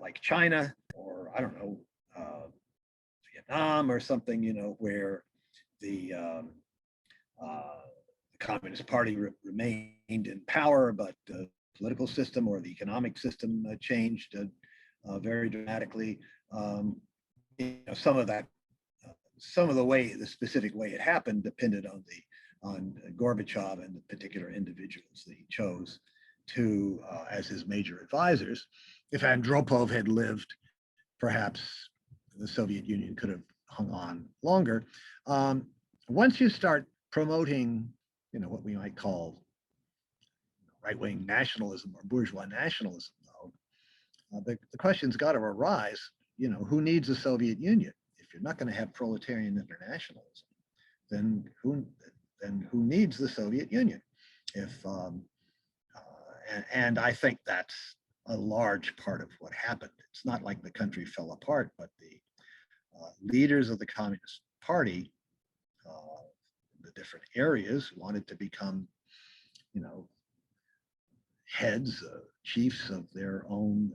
like China, or I don't know, Vietnam or something, where the Communist Party remained in power, but the political system or the economic system changed very dramatically. Some of the specific way it happened depended on Gorbachev and the particular individuals that he chose to as his major advisors. If Andropov had lived, perhaps the Soviet Union could have hung on longer. Once you start promoting, what we might call right-wing nationalism or bourgeois nationalism, though, the question's got to arise, who needs the Soviet Union? If you're not going to have proletarian internationalism, then who needs the Soviet Union? And I think that's a large part of what happened. It's not like the country fell apart, but the leaders of the Communist Party, the different areas, wanted to become, heads, chiefs of their own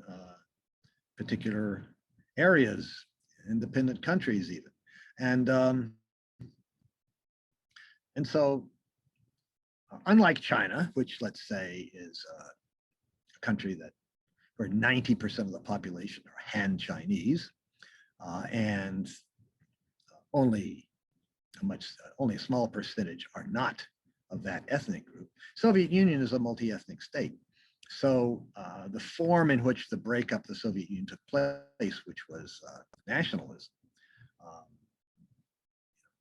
particular areas, independent countries even. And so, unlike China, which let's say is a country where 90% of the population are Han Chinese, and only a small percentage are not of that ethnic group. Soviet Union is a multi-ethnic state. So the form in which the breakup of the Soviet Union took place, which was nationalism,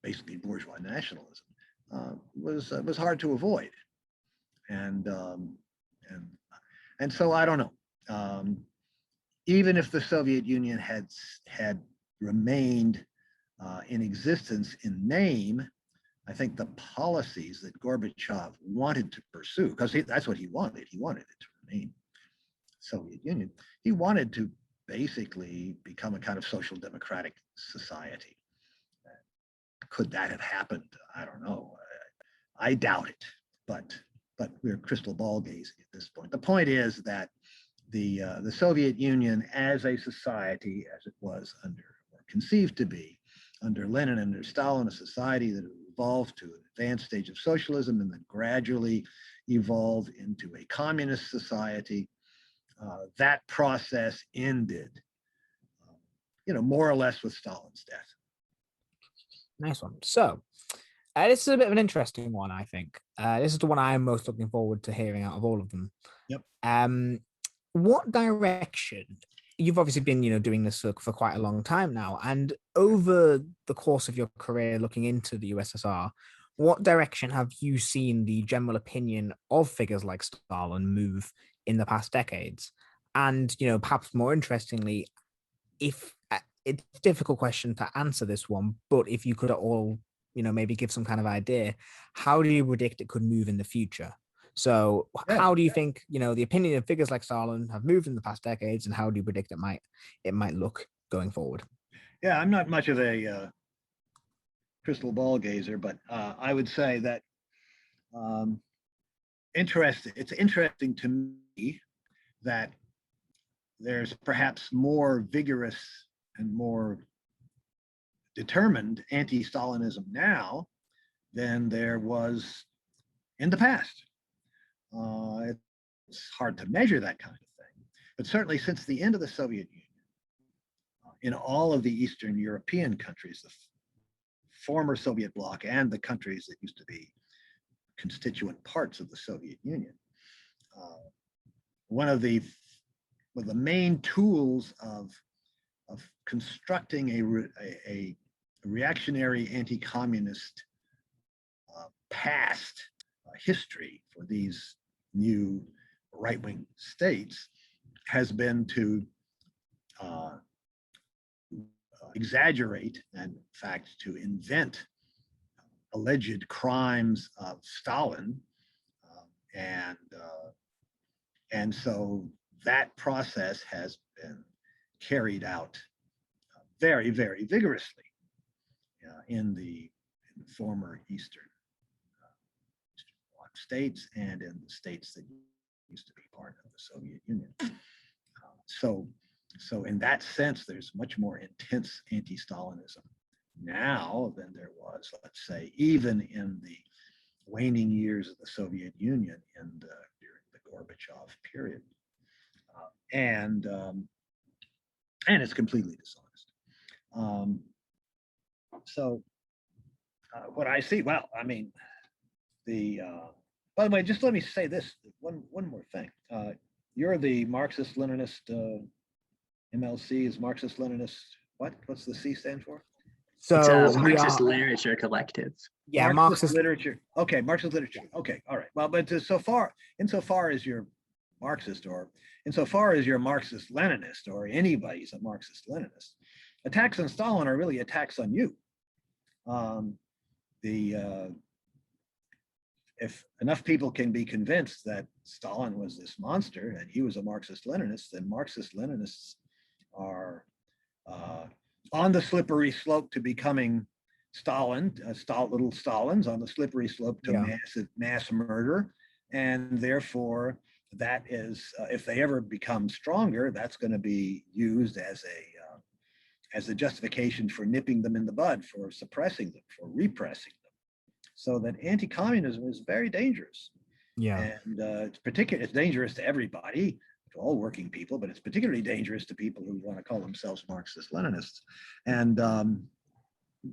basically bourgeois nationalism, was hard to avoid. And so I don't know. Even if the Soviet Union had remained in existence in name, I think the policies that Gorbachev wanted to pursue, because that's what he wanted it to remain Soviet Union. He wanted to basically become a kind of social democratic society. Could that have happened? I don't know. I doubt it, but we're crystal ball gazing at this point. The point is that the Soviet Union as a society, as it was under, or conceived to be, under Lenin and under Stalin, a society that evolved to an advanced stage of socialism and then gradually evolved into a communist society. That process ended, more or less with Stalin's death. Nice one. So This is a bit of an interesting one, I think. This is the one I'm most looking forward to hearing out of all of them. Yep. What direction? You've obviously been, doing this for quite a long time now, and over the course of your career looking into the USSR, what direction have you seen the general opinion of figures like Stalin move in the past decades? And, perhaps more interestingly, if it's a difficult question to answer this one, but if you could at all, maybe give some kind of idea, how do you predict it could move in the future? So how do you think, the opinion of figures like Stalin have moved in the past decades, and how do you predict it might look going forward? Yeah, I'm not much of a crystal ball gazer, but I would say that it's interesting to me that there's perhaps more vigorous and more determined anti-Stalinism now than there was in the past. It's hard to measure that kind of thing, but certainly since the end of the Soviet Union, in all of the Eastern European countries, the former Soviet bloc and the countries that used to be constituent parts of the Soviet Union, one of the main tools of constructing a reactionary anti-communist past history for these new right-wing states has been to exaggerate and, in fact, to invent alleged crimes of Stalin, and so that process has been carried out very, very vigorously in the former Eastern Bloc states and in the states that used to be part of the Soviet Union. So in that sense, there's much more intense anti-Stalinism now than there was, let's say, even in the waning years of the Soviet Union and during the Gorbachev period. And it's completely dishonest. So what I see, well, I mean, by the way, just let me say this, one more thing. You're the Marxist-Leninist, MLC is Marxist-Leninist, what's the C stand for? So it's a Marxist Literature Collective. Yeah, Marxist literature. Okay, Marxist literature. Okay, all right. Well, but insofar as you're Marxist, or insofar as you're Marxist-Leninist, or anybody's a Marxist-Leninist, attacks on Stalin are really attacks on you. If enough people can be convinced that Stalin was this monster and he was a Marxist-Leninist, then Marxist-Leninists are on the slippery slope to becoming Stalin, little Stalins on the slippery slope to mass murder, and therefore that is, if they ever become stronger, that's going to be used as a justification for nipping them in the bud, for suppressing them, for repressing them. So that anti-communism is very dangerous. Yeah, and it's dangerous to everybody, to all working people, but it's particularly dangerous to people who want to call themselves Marxist-Leninists. And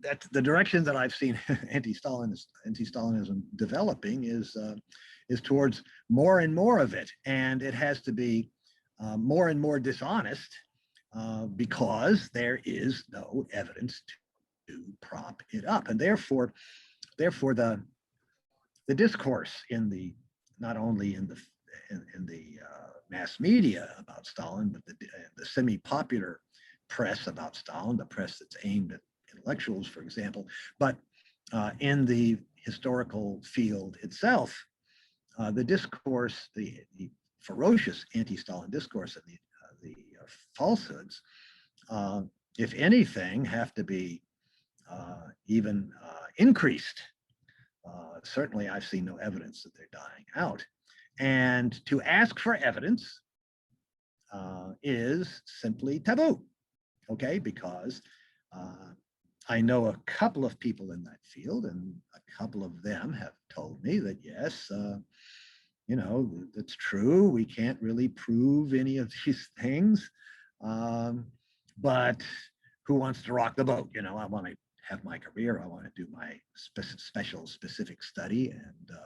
that's the direction that I've seen anti-Stalinism developing is towards more and more of it, and it has to be more and more dishonest because there is no evidence to prop it up, and therefore the discourse in the not only in the mass media about Stalin, but the semi-popular press about Stalin, the press that's aimed at intellectuals, for example, but in the historical field itself, the discourse, the ferocious anti-Stalin discourse, and the falsehoods, if anything, have to be even increased. Certainly, I've seen no evidence that they're dying out. And to ask for evidence is simply taboo, okay? Because I know a couple of people in that field, and a couple of them have told me that, yes, that's true. We can't really prove any of these things, but who wants to rock the boat? I want to have my career. I want to do my specific study, and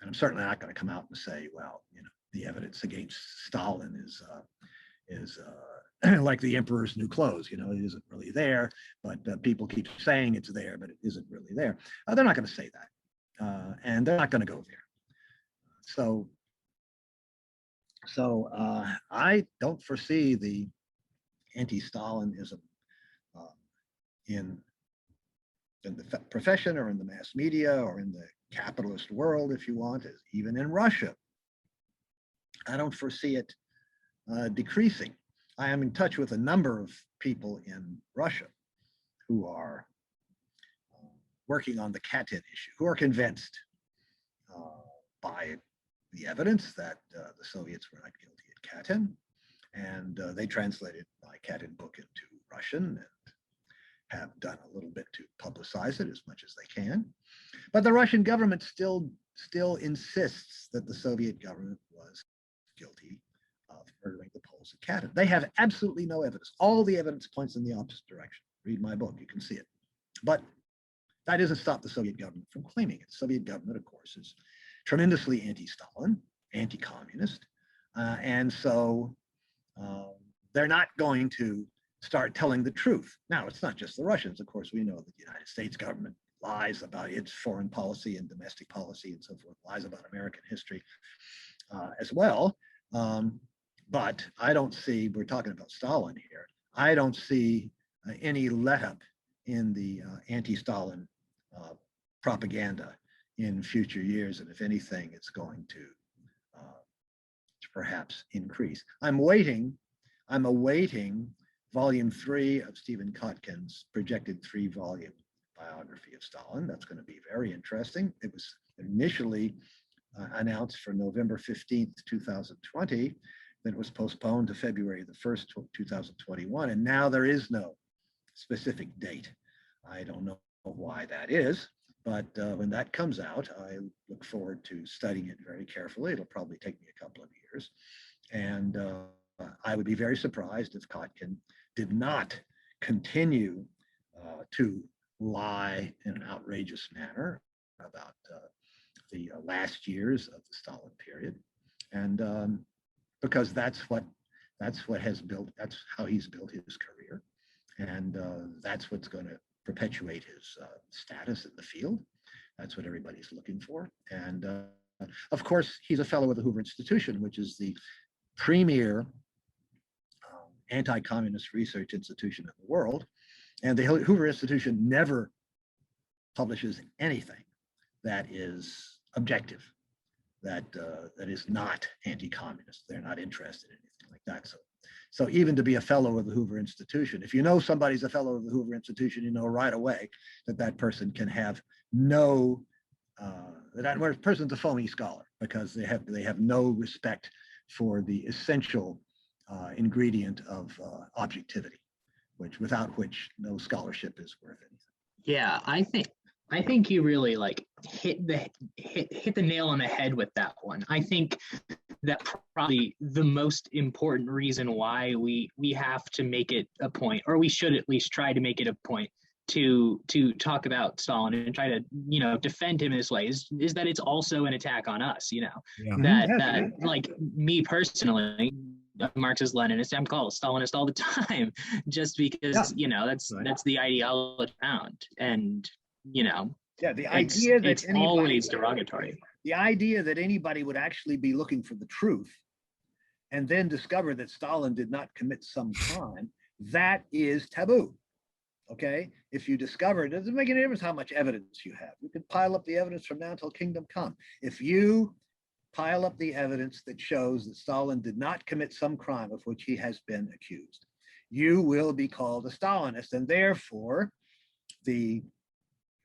I'm certainly not going to come out and say, well, you know, the evidence against Stalin is like the emperor's new clothes. You know, it isn't really there, but people keep saying it's there, but it isn't really there. They're not going to say that, and they're not going to go there. So I don't foresee the anti-Stalinism in the profession or in the mass media or in the capitalist world, if you want, even in Russia. I don't foresee it decreasing. I am in touch with a number of people in Russia who are working on the Katyn issue, who are convinced by the evidence that the Soviets were not guilty at Katyn, and they translated my Katyn book into Russian and have done a little bit to publicize it as much as they can. But the Russian government still insists that the Soviet government was guilty of murdering the Poles at Katyn. They have absolutely no evidence. All the evidence points in the opposite direction. Read my book, you can see it. But that doesn't stop the Soviet government from claiming it. The Soviet government, of course, is tremendously anti-Stalin, anti-communist, and so they're not going to start telling the truth. Now, it's not just the Russians. Of course, we know that the United States government lies about its foreign policy and domestic policy and so forth, lies about American history as well. But I don't see, we're talking about Stalin here, I don't see any let-up in the anti-Stalin propaganda in future years. And if anything, it's going to perhaps increase. I'm awaiting volume 3 of Stephen Kotkin's projected 3-volume biography of Stalin. That's going to be very interesting. It was initially announced for November 15th, 2020. Then it was postponed to February the 1st, 2021. And now there is no specific date. I don't know why that is, but when that comes out, I look forward to studying it very carefully. It'll probably take me a couple of years. And I would be very surprised if Kotkin did not continue to lie in an outrageous manner about the last years of the Stalin period, and because that's how he's built his career, and that's what's going to perpetuate his status in the field. That's what everybody's looking for, and of course he's a fellow of the Hoover Institution, which is the premier anti-communist research institution in the world. And the Hoover Institution never publishes anything that is objective, that is not anti-communist. They're not interested in anything like that. So even to be a fellow of the Hoover Institution, if you know somebody's a fellow of the Hoover Institution, you know right away that person can have no, that person's a phony scholar, because they have no respect for the essential ingredient of objectivity, without which no scholarship is worth anything. Yeah, I think you really like hit the nail on the head with that one. I think that probably the most important reason why we have to make it a point, or we should at least try to make it a point to talk about Stalin and try to, you know, defend him in this way is that it's also an attack on us, you know. Yeah. That like me personally, Marxist Leninist, I'm called Stalinist all the time, just because you know that's the ideology found, and you know, the idea that it's always derogatory. The idea that anybody would actually be looking for the truth and then discover that Stalin did not commit some crime, that is taboo. Okay, if you discover, it doesn't make any difference how much evidence you have. You can pile up the evidence from now until kingdom come. If you pile up the evidence that shows that Stalin did not commit some crime of which he has been accused, you will be called a Stalinist, and therefore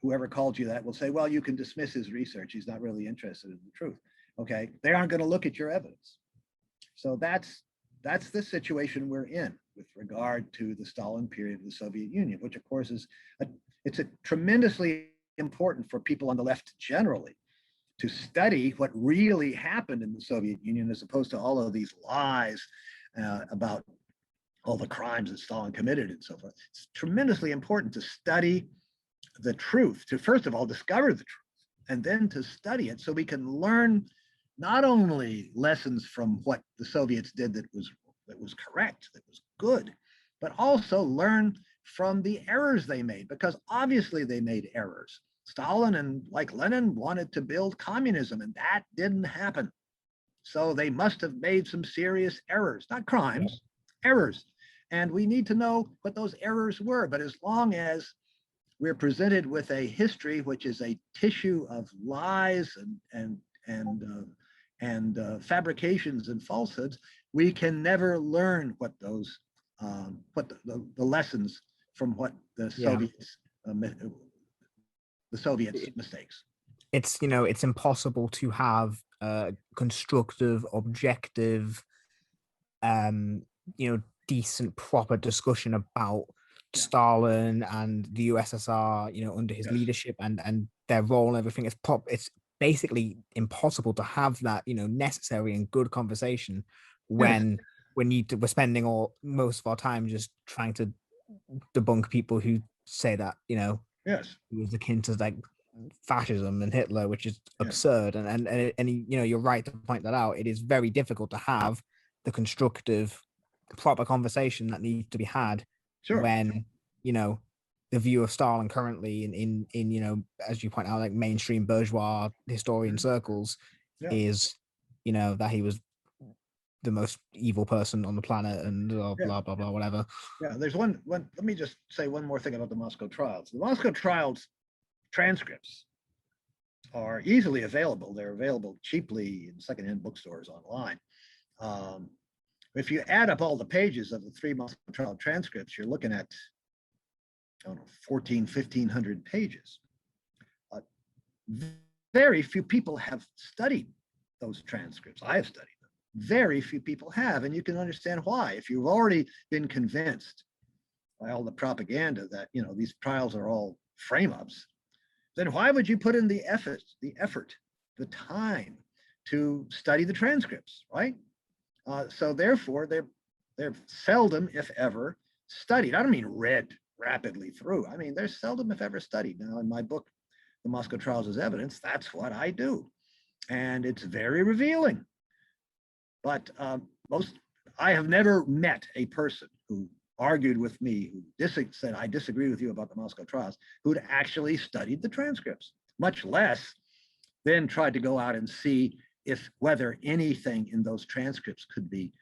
whoever called you that will say, well, you can dismiss his research. He's not really interested in the truth. Okay, they aren't going to look at your evidence. So that's the situation we're in with regard to the Stalin period of the Soviet Union, which of course it's a tremendously important for people on the left generally to study what really happened in the Soviet Union, as opposed to all of these lies about all the crimes that Stalin committed and so forth. It's tremendously important to study the truth, to first of all discover the truth, and then to study it so we can learn not only lessons from what the Soviets did that was correct, that was good, but also learn from the errors they made, because obviously they made errors. Stalin and like Lenin wanted to build communism, and that didn't happen. So they must have made some serious errors, not crimes, errors. And we need to know what those errors were. But as long as we're presented with a history which is a tissue of lies and fabrications and falsehoods, we can never learn what those the lessons from what the Soviets mistakes. It's, you know, it's impossible to have a constructive, objective, you know, decent, proper discussion about Stalin and the USSR, you know, under his leadership and their role and everything. It's basically impossible to have that, you know, necessary and good conversation when we're spending most of our time just trying to debunk people who say that, you know, it was akin to like fascism and Hitler, which is absurd. And you know, you're right to point that out. It is very difficult to have the constructive, proper conversation that needs to be had when, you know, the view of Stalin currently in you know, as you point out, like mainstream bourgeois historian circles is, you know, that he was the most evil person on the planet and blah blah blah whatever. There's one let me just say one more thing about the Moscow trials. The Moscow trials transcripts are easily available. They're available cheaply in secondhand bookstores online. If you add up all the pages of the 3 Moscow trial transcripts, you're looking at, I don't know, 1,500 pages. Very few people have studied those transcripts. I have studied them. Very few people have, and you can understand why. If you've already been convinced by all the propaganda that, you know, these trials are all frame-ups, then why would you put in the effort, the time to study the transcripts, right? So therefore, they're seldom, if ever, studied. I don't mean read rapidly through. I mean, they're seldom, if ever, studied. Now, in my book, The Moscow Trials as Evidence, that's what I do. And it's very revealing. But I have never met a person who argued with me, who said, I disagree with you about the Moscow trials, who'd actually studied the transcripts, much less then tried to go out and see whether anything in those transcripts could be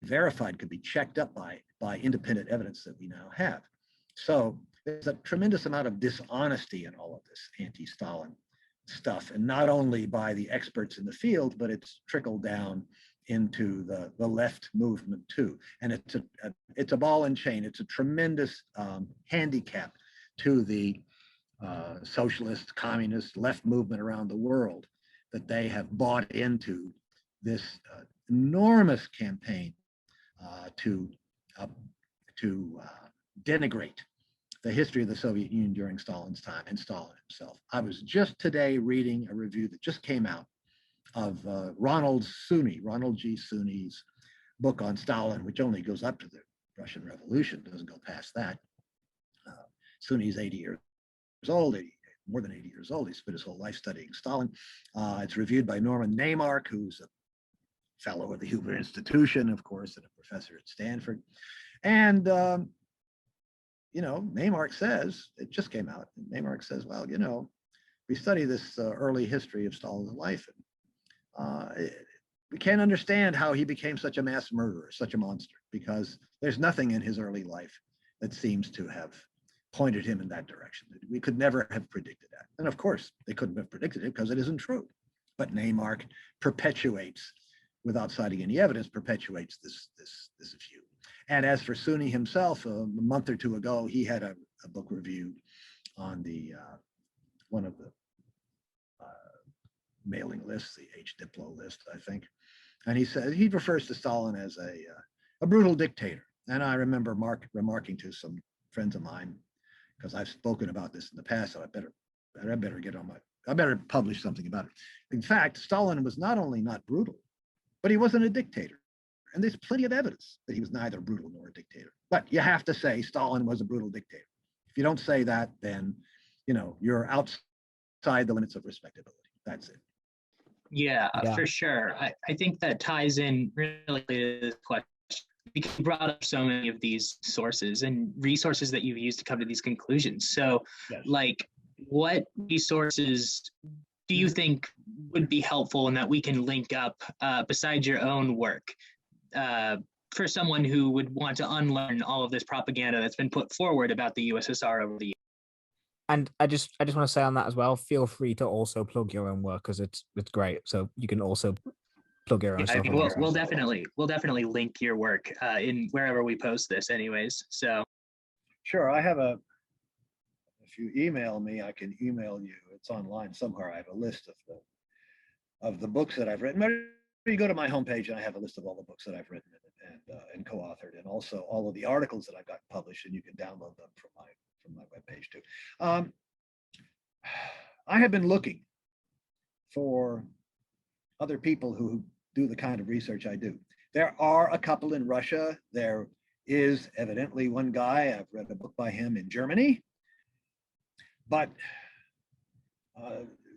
verified, could be checked up by independent evidence that we now have. So there's a tremendous amount of dishonesty in all of this anti-Stalin stuff, and not only by the experts in the field, but it's trickled down into the left movement too. And it's a ball and chain. It's a tremendous handicap to the socialist, communist, left movement around the world that they have bought into this enormous campaign to denigrate the history of the Soviet Union during Stalin's time and Stalin himself. I was just today reading a review that just came out of Ronald G. Sunni's book on Stalin, which only goes up to the Russian Revolution, doesn't go past that. Sunni's 80 years old, more than 80 years old. He spent his whole life studying Stalin. It's reviewed by Norman Naimark, who's a fellow at the Hoover Institution, of course, and a professor at Stanford. And, you know, Naimark says, it just came out, Naimark says, well, you know, we study this early history of Stalin's life, and we can't understand how he became such a mass murderer, such a monster, because there's nothing in his early life that seems to have pointed him in that direction. We could never have predicted that. And of course, they couldn't have predicted it because it isn't true. But Naimark perpetuates, without citing any evidence, perpetuates this view. And as for Sunni himself, a month or two ago, he had a book reviewed on the one of the mailing lists, the H-Diplo list, I think. And he says, he refers to Stalin as a brutal dictator. And I remember remarking to some friends of mine, because I've spoken about this in the past, so I better publish something about it. In fact, Stalin was not only not brutal, but he wasn't a dictator. And there's plenty of evidence that he was neither brutal nor a dictator. But you have to say Stalin was a brutal dictator. If you don't say that, then, you're outside the limits of respectability. That's it. Yeah, Yeah. for sure. I think that ties in really to this question, because you brought up so many of these sources and resources that you've used to come to these conclusions. So, Yes. like, what resources do you think would be helpful and that we can link up besides your own work for someone who would want to unlearn all of this propaganda that's been put forward about the USSR over the years? And I just want to say on that as well, feel free to also plug your own work, because it's great. So you can also plug your own I stuff. mean, we'll definitely link your work in wherever we post this anyways. So Sure. If you email me, I can email you. It's online somewhere. I have a list of the books that I've written. You go to my homepage and I have a list of all the books that I've written and co-authored, and also all of the articles that I've got published, and you can download them from my webpage too. I have been looking for other people who do the kind of research I do. There are a couple in Russia. There is evidently one guy, I've read a book by him in Germany, but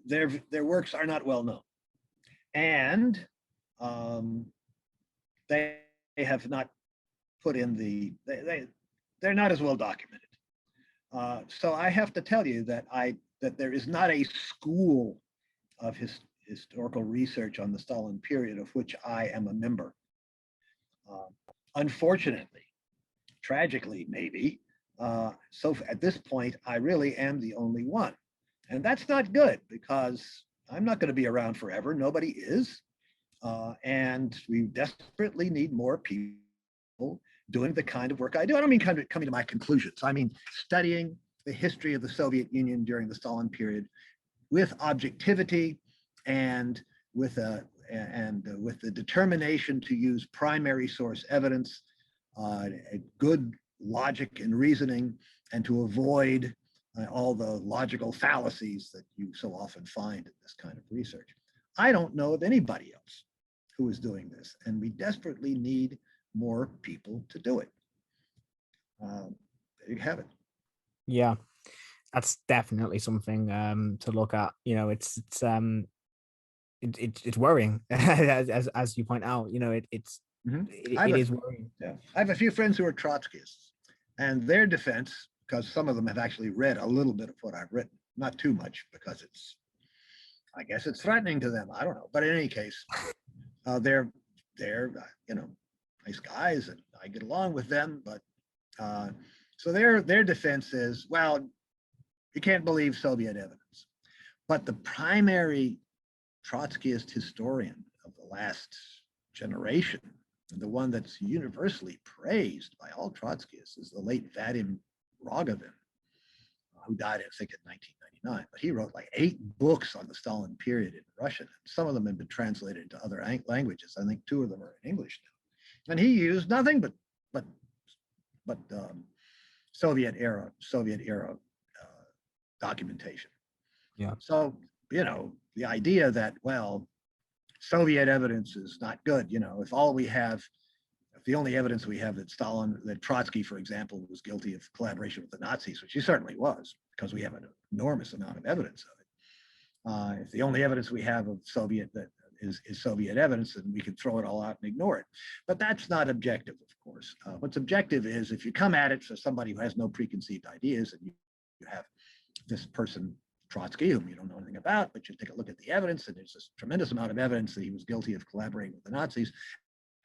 their works are not well known. And they have not put in they're not as well documented. So I have to tell you that there is not a school of historical research on the Stalin period of which I am a member. Unfortunately, tragically maybe, so at this point, I really am the only one. And that's not good, because I'm not going to be around forever. Nobody is. And we desperately need more people doing the kind of work I do. I don't mean kind of coming to my conclusions. I mean studying the history of the Soviet Union during the Stalin period with objectivity and with the determination to use primary source evidence, a good logic and reasoning, and to avoid all the logical fallacies that you so often find in this kind of research. I don't know of anybody else who is doing this, and we desperately need more people to do it. There you have it. Yeah, that's definitely something to look at. It's worrying, as you point out. It is worrying. Yeah, I have a few friends who are Trotskyists, and their defense, because some of them have actually read a little bit of what I've written, not too much, because I guess it's threatening to them. I don't know, but in any case, they're nice guys, and I get along with them. But so their defense is, well, you can't believe Soviet evidence. But the primary Trotskyist historian of the last generation, and the one that's universally praised by all Trotskyists, is the late Vadim Rogovin, who died, I think, in 1999. But he wrote like 8 books on the Stalin period in Russian. Some of them have been translated into other languages. I think 2 of them are in English now. And he used nothing but Soviet era documentation. Yeah. So the idea that, well, Soviet evidence is not good. If the only evidence we have that Trotsky, for example, was guilty of collaboration with the Nazis, which he certainly was, because we have an enormous amount of evidence of it. If the only evidence we have of Soviet that is Soviet evidence, then we can throw it all out and ignore it. But that's not objective, of course. What's objective is if you come at it for somebody who has no preconceived ideas, and you have this person, Trotsky, whom you don't know anything about, but you take a look at the evidence, and there's this tremendous amount of evidence that he was guilty of collaborating with the Nazis,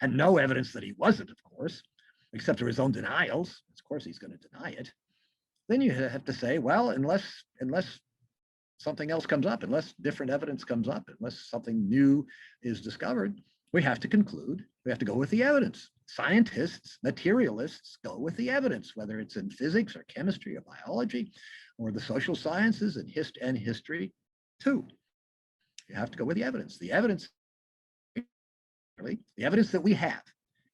and no evidence that he wasn't, of course, except for his own denials. Of course, he's going to deny it. Then you have to say, well, unless something else comes up, unless different evidence comes up, unless something new is discovered, we have to conclude, we have to go with the evidence. Scientists, materialists go with the evidence, whether it's in physics or chemistry or biology or the social sciences and history too. You have to go with the evidence. The evidence that we have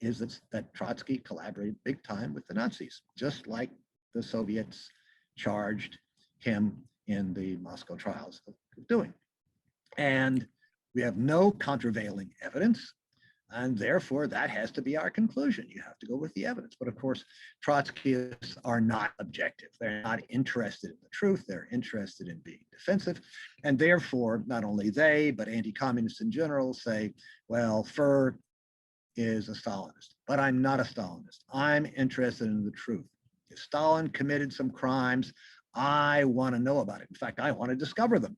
is that Trotsky collaborated big time with the Nazis, just like the Soviets charged him in the Moscow trials of doing. And we have no countervailing evidence. And therefore, that has to be our conclusion. You have to go with the evidence. But of course, Trotskyists are not objective. They're not interested in the truth. They're interested in being defensive. And therefore, not only they, but anti-communists in general say, well, Furr is a Stalinist, but I'm not a Stalinist. I'm interested in the truth. If Stalin committed some crimes, I want to know about it. In fact, I want to discover them,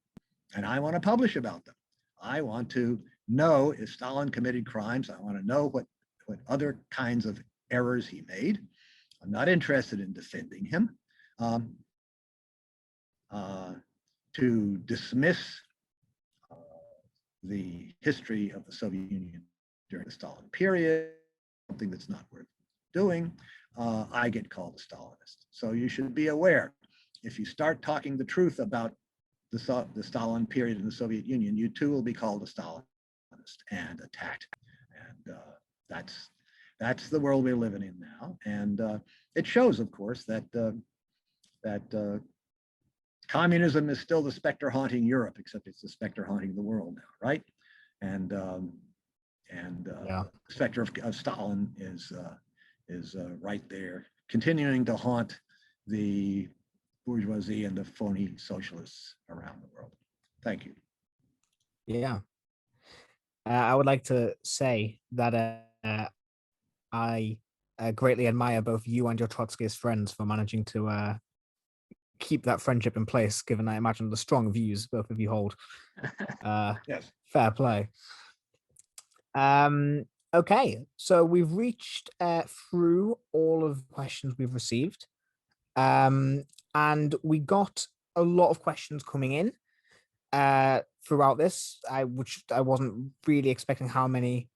and I want to publish about them. I want to know if Stalin committed crimes. I want to know what other kinds of errors he made. I'm not interested in defending him. To dismiss the history of the Soviet Union during the Stalin period, something that's not worth doing, I get called a Stalinist. So you should be aware, if you start talking the truth about the Stalin period in the Soviet Union, you too will be called a Stalinist and attacked. And that's the world we're living in now. And it shows, of course, that communism is still the specter haunting Europe, except it's the specter haunting the world now, right? And the specter of Stalin is right there, continuing to haunt the bourgeoisie and the phony socialists around the world. Thank you. Yeah. I would like to say that I greatly admire both you and your Trotskyist friends for managing to keep that friendship in place, given I imagine the strong views both of you hold. Yes. Fair play. Okay, so we've reached through all of the questions we've received. And we got a lot of questions coming in throughout this, which I wasn't really expecting how many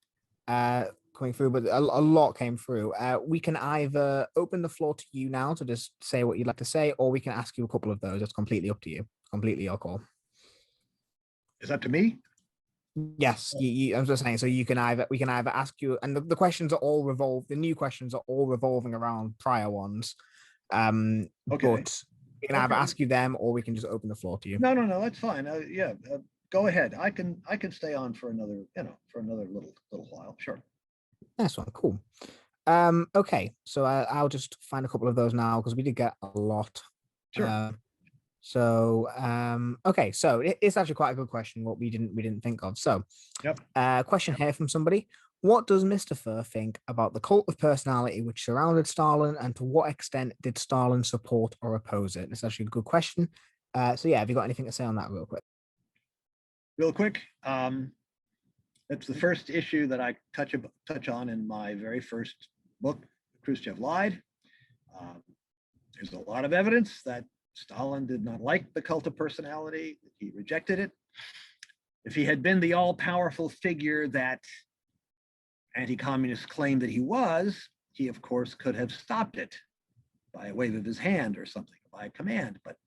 coming through, but a lot came through. We can either open the floor to you now to just say what you'd like to say, or we can ask you a couple of those. It's completely up to you. Completely your call. Is that to me? Yes, I'm just saying. So we can either ask you, and the questions are all the new questions are all revolving around prior ones. Okay. But we can either ask you them, or we can just open the floor to you. No, that's fine. Yeah, go ahead. I can stay on for another, little while. Sure. Nice one. Cool. Okay, so I'll just find a couple of those now because we did get a lot. Sure. Okay, so it's actually quite a good question. What we didn't think of. So, question here from somebody. What does Mr. Furr think about the cult of personality which surrounded Stalin, and to what extent did Stalin support or oppose it? It's actually a good question. So yeah, have you got anything to say on that real quick? Real quick. It's the first issue that I touch on in my very first book, Khruschev Lied. There's a lot of evidence that Stalin did not like the cult of personality. He rejected it. If he had been the all-powerful figure that anti-communists claimed that he was, he of course could have stopped it by a wave of his hand or something, by a command. But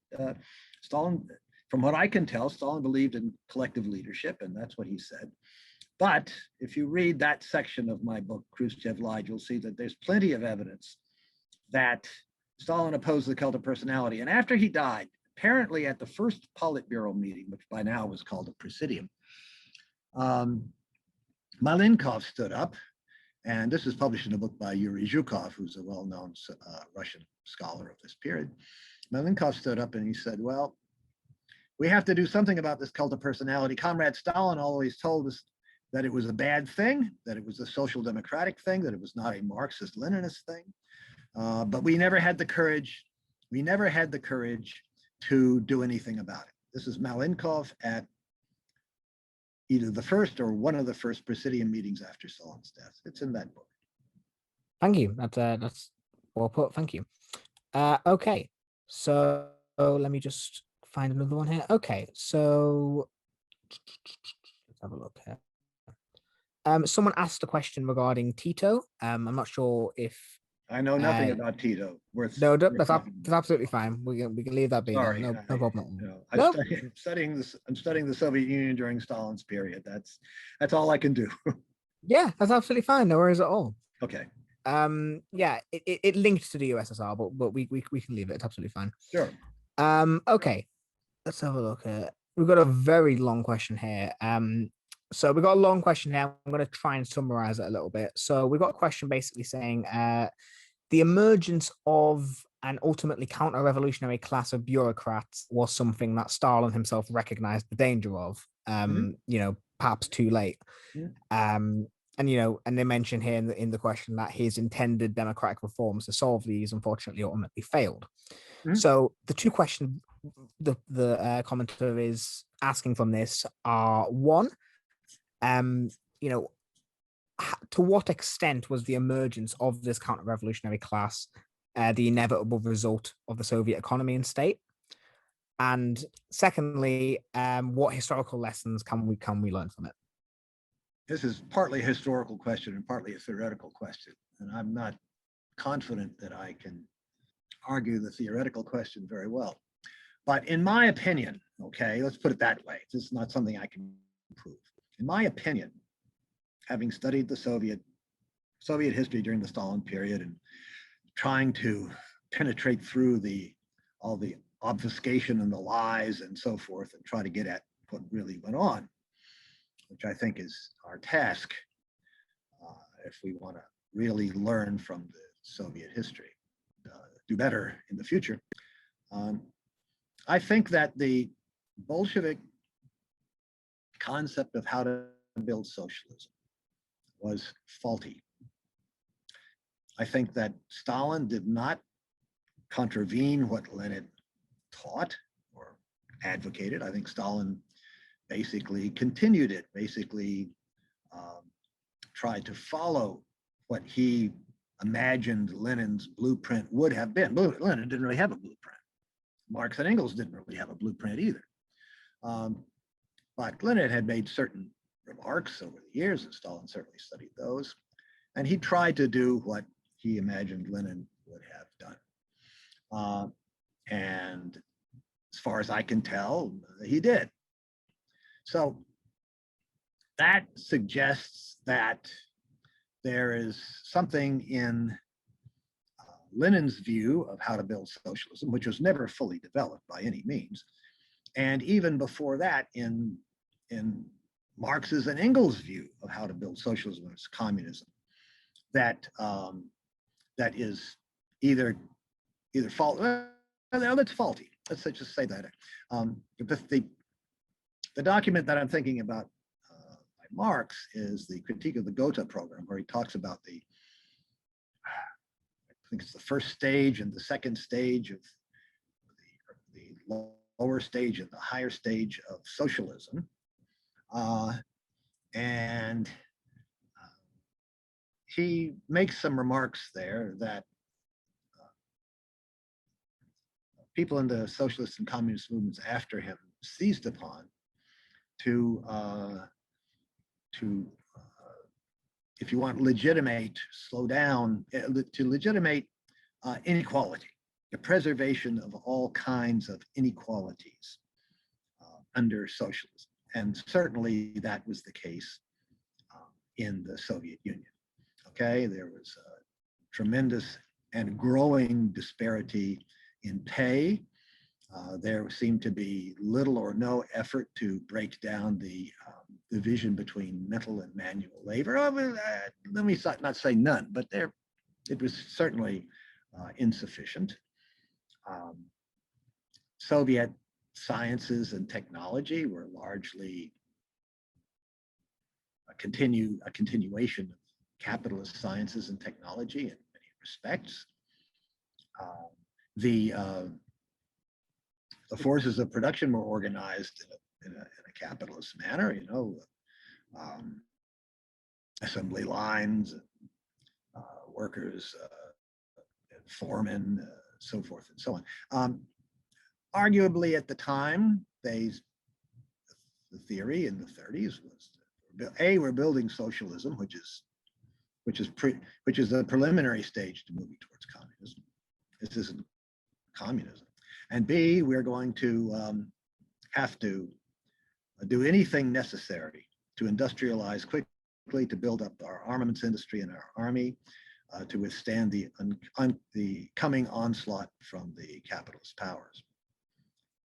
Stalin, from what I can tell, Stalin believed in collective leadership, and that's what he said. But if you read that section of my book, Khruschev Lied, you'll see that there's plenty of evidence that Stalin opposed the cult of personality. And after he died, apparently at the first Politburo meeting, which by now was called a Presidium, Malenkov stood up, and this is published in a book by Yuri Zhukov, who's a well-known Russian scholar of this period. Malenkov stood up and he said, well, we have to do something about this cult of personality. Comrade Stalin always told us that it was a bad thing, that it was a social democratic thing, that it was not a Marxist Leninist thing. But we never had the courage. We never had the courage to do anything about it. This is Malenkov at either the first or one of the first Presidium meetings after Stalin's death. It's in that book. Thank you. That's well put. Thank you. Okay, so let me just find another one here. Okay, so let's have a look here. Someone asked a question regarding Tito. I'm not sure if I know nothing about Tito. That's absolutely fine. We can leave that be. Sorry, no problem. I'm studying the Soviet Union during Stalin's period. That's all I can do. Yeah, that's absolutely fine. No worries at all. Okay. Yeah, it linked to the USSR, but we can leave it. It's absolutely fine. Sure. Okay, let's have a look here. We've got a very long question here. So we got a long question here. I'm going to try and summarize it a little bit. So we got a question basically saying the emergence of an ultimately counter-revolutionary class of bureaucrats was something that Stalin himself recognized the danger of, perhaps too late. And they mention here in the question that his intended democratic reforms to solve these unfortunately ultimately failed. So the two questions the commenter is asking from this are: one, to what extent was the emergence of this counter-revolutionary class the inevitable result of the Soviet economy and state? And secondly, what historical lessons can we learn from it? This is partly a historical question and partly a theoretical question, and I'm not confident that I can argue the theoretical question very well. But in my opinion, okay, let's put it that way. This is not something I can prove. In my opinion, having studied the Soviet history during the Stalin period and trying to penetrate through all the obfuscation and the lies and so forth and try to get at what really went on, which I think is our task if we want to really learn from the Soviet history, do better in the future. I think that the Bolshevik concept of how to build socialism was faulty. I think that Stalin did not contravene what Lenin taught or advocated. I think Stalin basically continued it, tried to follow what he imagined Lenin's blueprint would have been. Lenin didn't really have a blueprint. Marx and Engels didn't really have a blueprint either. But Lenin had made certain remarks over the years, and Stalin certainly studied those. And he tried to do what he imagined Lenin would have done. And as far as I can tell, he did. So that suggests that there is something in Lenin's view of how to build socialism, which was never fully developed by any means. And even before that, in Marx's and Engels' view of how to build socialism as communism, that is either faulty. Well, that's faulty. Let's just say that. The document that I'm thinking about by Marx is the Critique of the Gotha program, where he talks about I think it's the first stage and the second stage of the lower stage and the higher stage of socialism. And he makes some remarks there that people in the socialist and communist movements after him seized upon to if you want, legitimate inequality, the preservation of all kinds of inequalities under socialism. And certainly that was the case in the Soviet Union. Okay, there was a tremendous and growing disparity in pay. There seemed to be little or no effort to break down the division between mental and manual labor. Let me not say none, but it was certainly insufficient. Soviet sciences and technology were largely a continuation of capitalist sciences and technology in many respects. The forces of production were organized in a capitalist manner, assembly lines, workers, foremen, so forth and so on. Arguably at the time, the theory in the 30s was, we're building socialism, which is a preliminary stage to moving towards communism. This isn't communism. And B, we're going to have to do anything necessary to industrialize quickly, to build up our armaments industry and our army, to withstand the coming onslaught from the capitalist powers.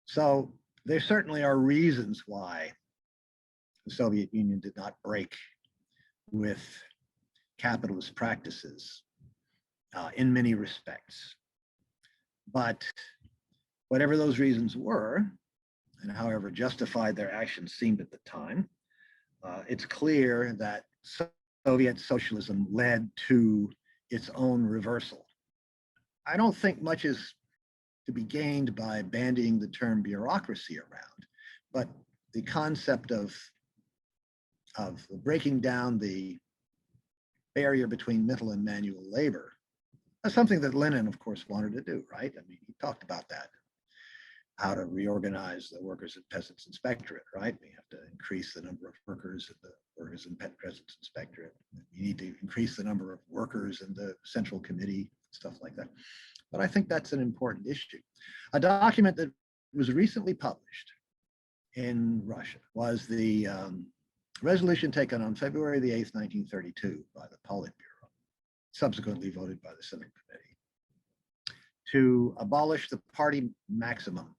So there certainly are reasons why the Soviet Union did not break with capitalist practices in many respects. But whatever those reasons were, and however justified their actions seemed at the time, it's clear that Soviet socialism led to its own reversal. I don't think much is to be gained by bandying the term bureaucracy around, but the concept of breaking down the barrier between mental and manual labor. That's something that Lenin, of course, wanted to do, right? I mean, he talked about that, how to reorganize the workers and peasants inspectorate, right? We have to increase the number of workers in the workers and peasants inspectorate. You need to increase the number of workers in the central committee, stuff like that. But I think that's an important issue. A document that was recently published in Russia was the resolution taken on February the 8th, 1932 by the Politburo, subsequently voted by the Senate Committee, to abolish the party maximum,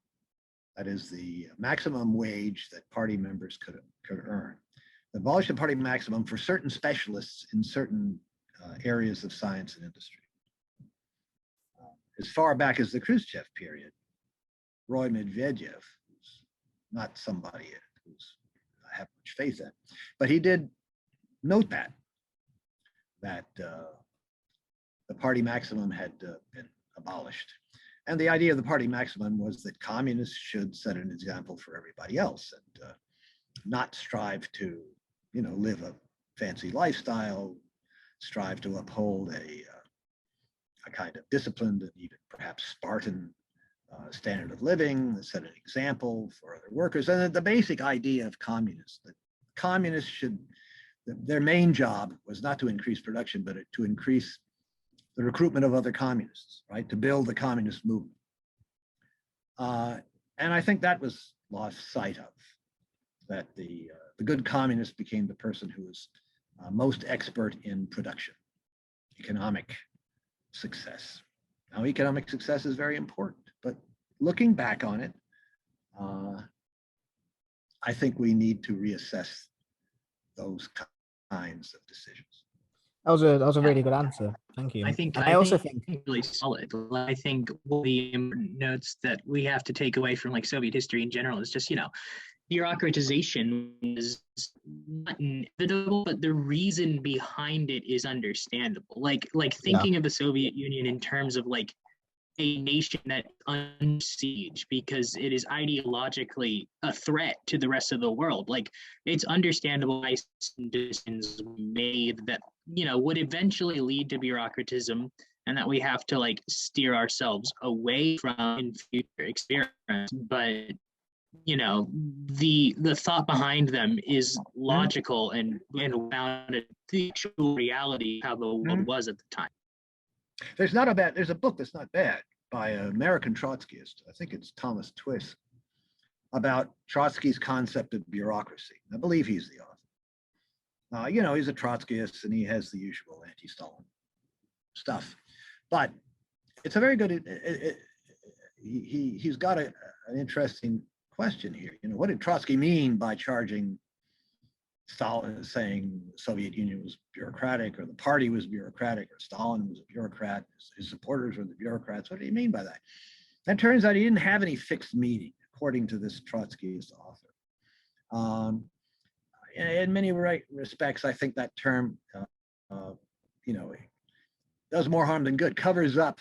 that is the maximum wage that party members could earn. Abolish the party maximum for certain specialists in certain areas of science and industry. As far back as the Khruschev period, Roy Medvedev, who's not somebody who's I have much faith in, but he did note that the party maximum had been abolished. And the idea of the party maximum was that communists should set an example for everybody else and not strive to, live a fancy lifestyle, strive to uphold a kind of disciplined and even perhaps Spartan standard of living, set an example for other workers. And the basic idea of communists, that communists should, their main job was not to increase production, but to increase the recruitment of other communists, right? To build the communist movement. And I think that was lost sight of, that the good communist became the person who was most expert in production, economic success. Now, economic success is very important, but looking back on it, I think we need to reassess those kinds of decisions. That was a really good answer. Thank you. I think really solid. I think one of the notes that we have to take away from like Soviet history in general is just, bureaucratization is not inevitable, but the reason behind it is understandable. Like thinking of the Soviet Union in terms of like a nation that under siege because it is ideologically a threat to the rest of the world. Like it's understandable why decisions made that, would eventually lead to bureaucratism and that we have to like steer ourselves away from in future experiments. But the thought behind them is logical and founded the actual reality of how the world was at the time. There's a book that's not bad by an American Trotskyist, I think it's Thomas Twiss, about Trotsky's concept of bureaucracy. I believe he's the author. He's a Trotskyist and he has the usual anti-Stalin stuff, but it's a very good, he's got an interesting question here. What did Trotsky mean by charging Stalin, saying the Soviet Union was bureaucratic, or the party was bureaucratic, or Stalin was a bureaucrat, his supporters were the bureaucrats? What do you mean by that? It turns out he didn't have any fixed meaning, according to this Trotskyist author. In many respects, I think that term, does more harm than good, covers up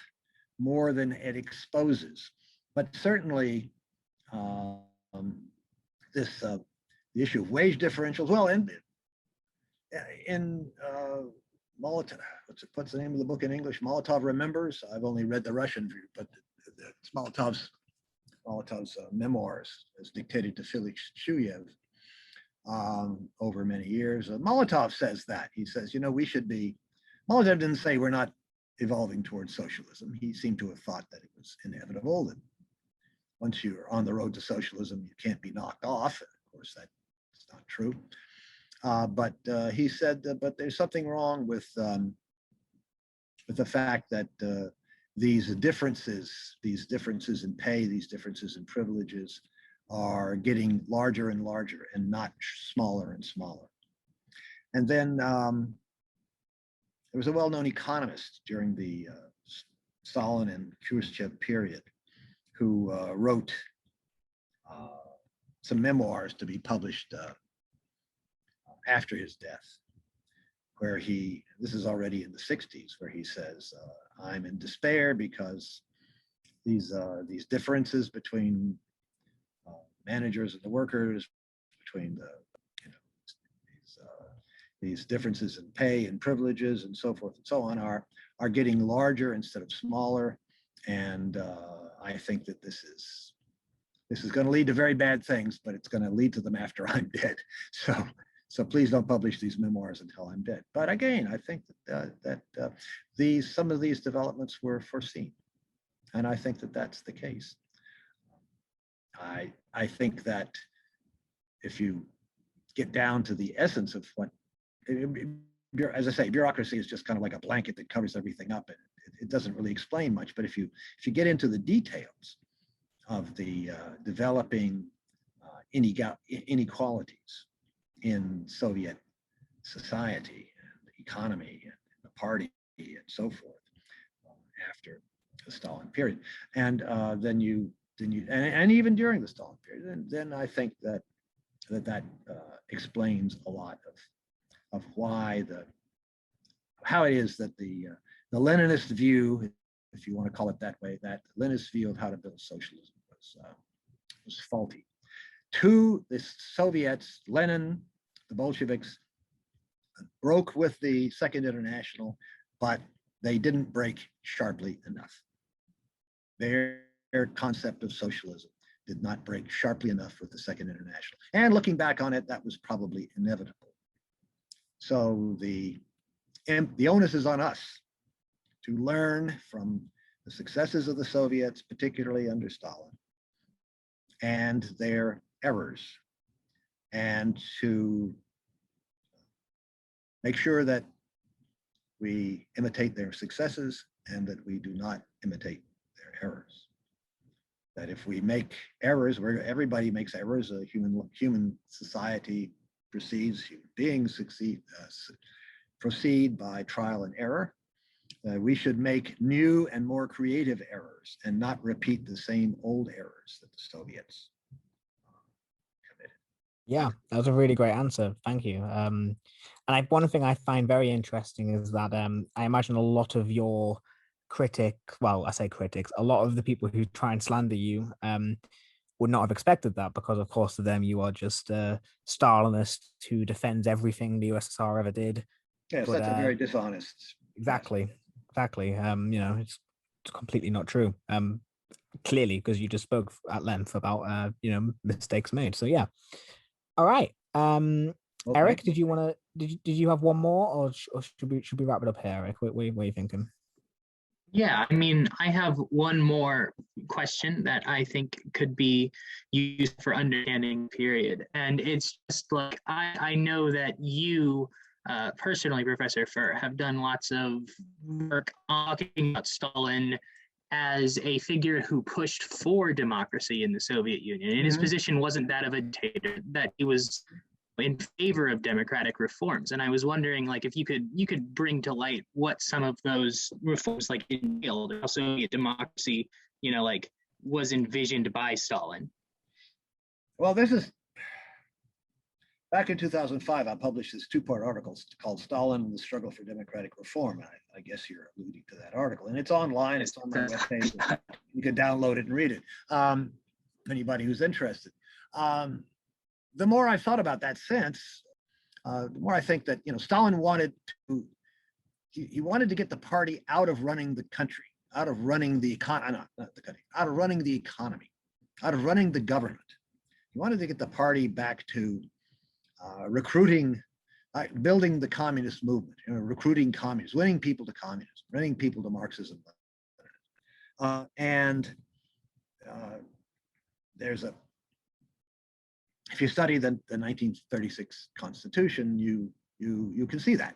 more than it exposes. But certainly, the issue of wage differentials. Well, in Molotov, what's the name of the book in English? Molotov Remembers. I've only read the Russian view, but it's Molotov's memoirs, as dictated to Felix Chuyev over many years. Molotov says that. He says, we should be. Molotov didn't say we're not evolving towards socialism. He seemed to have thought that it was inevitable, that once you're on the road to socialism, you can't be knocked off. Of course, that's not true. But he said, but there's something wrong with the fact that these differences in pay, these differences in privileges are getting larger and larger and not smaller and smaller. And then there was a well-known economist during the Stalin and Khruschev period who wrote some memoirs to be published after his death, where this is already in the 60s, where he says, I'm in despair because these differences between managers and the workers, between the these differences in pay and privileges and so forth and so on are getting larger instead of smaller, and I think that this is going to lead to very bad things, but it's going to lead to them after I'm dead. So please don't publish these memoirs until I'm dead. But again, I think that some of these developments were foreseen, and I think that that's the case. I think that if you get down to the essence of what, as I say, bureaucracy is just kind of like a blanket that covers everything up. It doesn't really explain much. But if you get into the details of the developing inequalities in Soviet society and the economy and the party and so forth after the Stalin period, and then even during the Stalin period, then I think that explains a lot of why how it is that the Leninist view, if you want to call it that way, that Leninist view of how to build socialism was faulty. To the Soviets, Lenin, the Bolsheviks, broke with the Second International, but they didn't break sharply enough. Their concept of socialism did not break sharply enough with the Second International. And looking back on it, that was probably inevitable. So the onus is on us to learn from the successes of the Soviets, particularly under Stalin, and their errors, and to make sure that we imitate their successes and that we do not imitate their errors. That if we make errors, where everybody makes errors, a human society proceeds, human beings proceed by trial and error. We should make new and more creative errors and not repeat the same old errors that the Soviets committed. Yeah, that was a really great answer. Thank you. And one thing I find very interesting is that I imagine a lot of your I say critics, a lot of the people who try and slander you would not have expected that, because of course to them you are just a Stalinist who defends everything the USSR ever did. Yes, that's a very dishonest. Exactly. It's completely not true. Clearly, because you just spoke at length about mistakes made. So yeah. All right. Well, Eric, did you have one more, or should we wrap it up here, Eric? What are you thinking? Yeah, I mean, I have one more question that I think could be used for understanding period. And it's just like, I know that you personally, Professor Furr, have done lots of work talking about Stalin as a figure who pushed for democracy in the Soviet Union. And his position wasn't that of a dictator, that he was in favor of democratic reforms. And I was wondering, like, if you could bring to light what some of those reforms like entailed, how Soviet democracy, was envisioned by Stalin. Well, this is back in 2005. I published this two-part article called "Stalin and the Struggle for Democratic Reform." I guess you're alluding to that article, and it's online. It's on my webpage. You can download it and read it. Anybody who's interested. The more I've thought about that since, the more I think that Stalin wanted to. He wanted to get the party out of running the country, out of running the economy, not the country, out of running the economy, out of running the government. He wanted to get the party back to recruiting, building the communist movement, recruiting communists, winning people to communism, winning people to Marxism. If you study the 1936 Constitution, you can see that.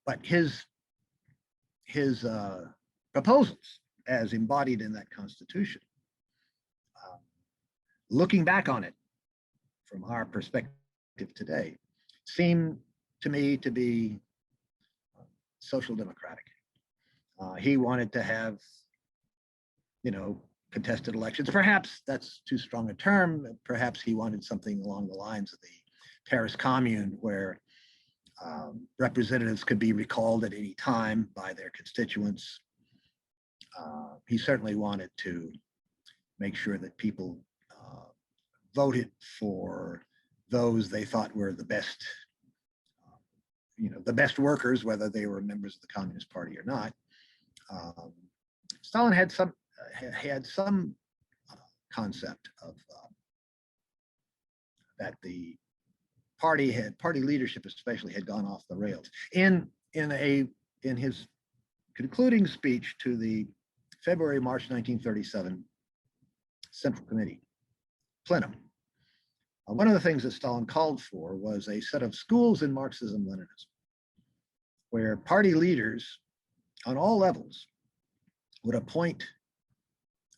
But his proposals as embodied in that constitution, looking back on it from our perspective today, seem to me to be social democratic. He wanted to have, contested elections. Perhaps that's too strong a term. Perhaps he wanted something along the lines of the Paris Commune, where representatives could be recalled at any time by their constituents. He certainly wanted to make sure that people voted for those they thought were the best, the best workers, whether they were members of the Communist Party or not. Stalin had some concept of that the party leadership especially had gone off the rails. In his concluding speech to the February-March 1937 Central Committee plenum, one of the things that Stalin called for was a set of schools in Marxism-Leninism, where party leaders on all levels would appoint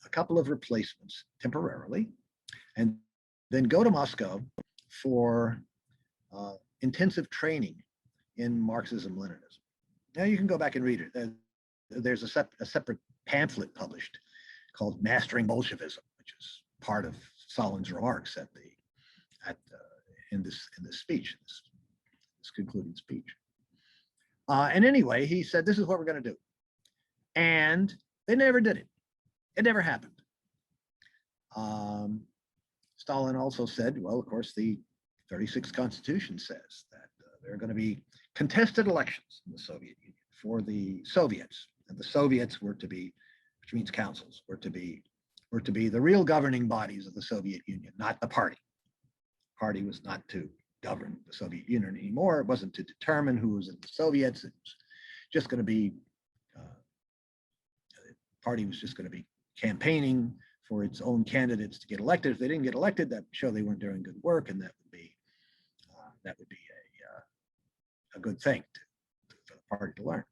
a couple of replacements temporarily, and then go to Moscow for intensive training in Marxism-Leninism. Now you can go back and read it. There's a separate pamphlet published called "Mastering Bolshevism," which is part of Stalin's remarks in this speech, this concluding speech. And anyway, he said, "This is what we're going to do," and they never did it. It never happened. Stalin also said, well, of course, the 36th Constitution says that there are going to be contested elections in the Soviet Union for the Soviets, and the Soviets were to be, which means councils, were to be the real governing bodies of the Soviet Union, not the party. The party was not to govern the Soviet Union anymore. It wasn't to determine who was in the Soviets. It was just going to be, the party was just going to be campaigning for its own candidates to get elected. If they didn't get elected, that would show they weren't doing good work, and that would be a good thing for the party to learn.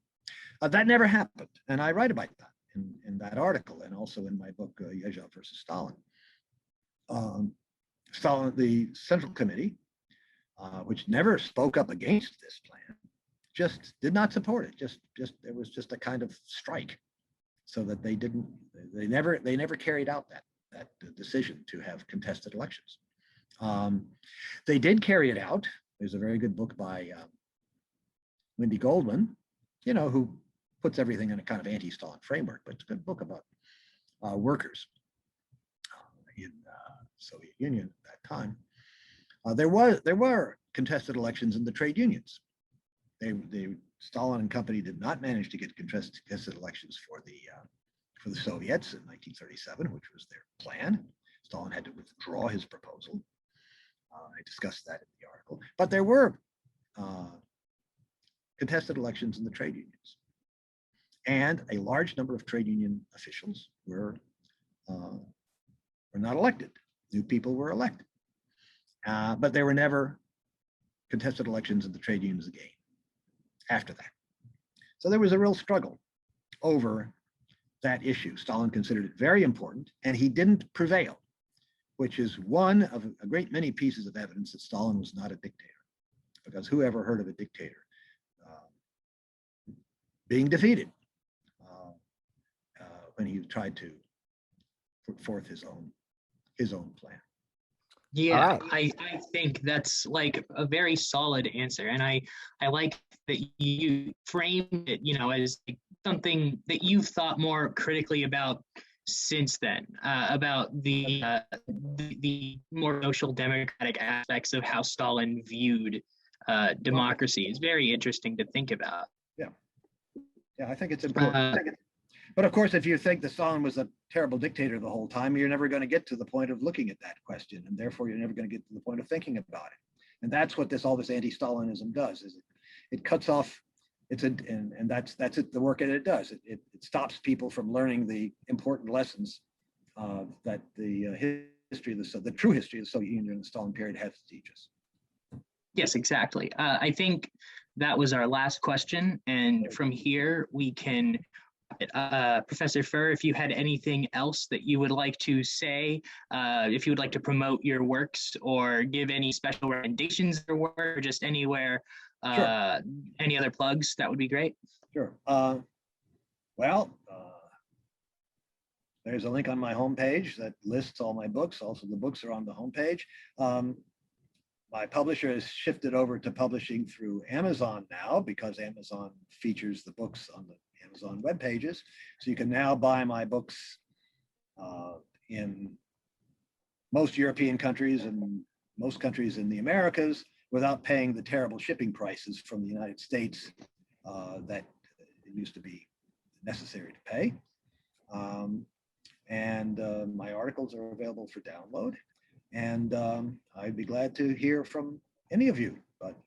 That never happened, and I write about that in that article, and also in my book Khruschev versus Stalin. The Central Committee, which never spoke up against this plan, just did not support it. It was just a kind of strike, so that they never carried out that decision to have contested elections. They did carry it out. There's a very good book by Wendy Goldman, who puts everything in a kind of anti-Stalin framework, but it's a good book about workers in the Soviet Union at that time. There were contested elections in the trade unions. Stalin and company did not manage to get contested elections for the Soviets in 1937, which was their plan. Stalin had to withdraw his proposal. I discussed that in the article. But there were contested elections in the trade unions, and a large number of trade union officials were not elected. New people were elected, but there were never contested elections in the trade unions again after that. So there was a real struggle over that issue. Stalin considered it very important, and he didn't prevail, which is one of a great many pieces of evidence that Stalin was not a dictator, because who ever heard of a dictator being defeated when he tried to put forth his own plan? Yeah, right. I think that's like a very solid answer. And I like that you framed it, as something that you've thought more critically about since then, about the more social democratic aspects of how Stalin viewed democracy. It's very interesting to think about. Yeah, I think it's important. But of course, if you think that Stalin was a terrible dictator the whole time, you're never going to get to the point of looking at that question, and therefore you're never going to get to the point of thinking about it. And that's what all this anti-Stalinism does: is it cuts off. And that's it. The work that it does. It stops people from learning the important lessons that the history of the true history of the Soviet Union and the Stalin period has to teach us. Yes, exactly. I think that was our last question, and from here we can Professor Furr, if you had anything else that you would like to say, if you would like to promote your works or give any special recommendations of your work, or just anywhere, Sure. any other plugs, that would be great. Sure. There's a link on my homepage that lists all my books. Also, the books are on the homepage. My publisher has shifted over to publishing through Amazon now because Amazon features the books on the Amazon web pages. So you can now buy my books in most European countries and most countries in the Americas without paying the terrible shipping prices from the United States that it used to be necessary to pay. My articles are available for download. And I'd be glad to hear from any of you. But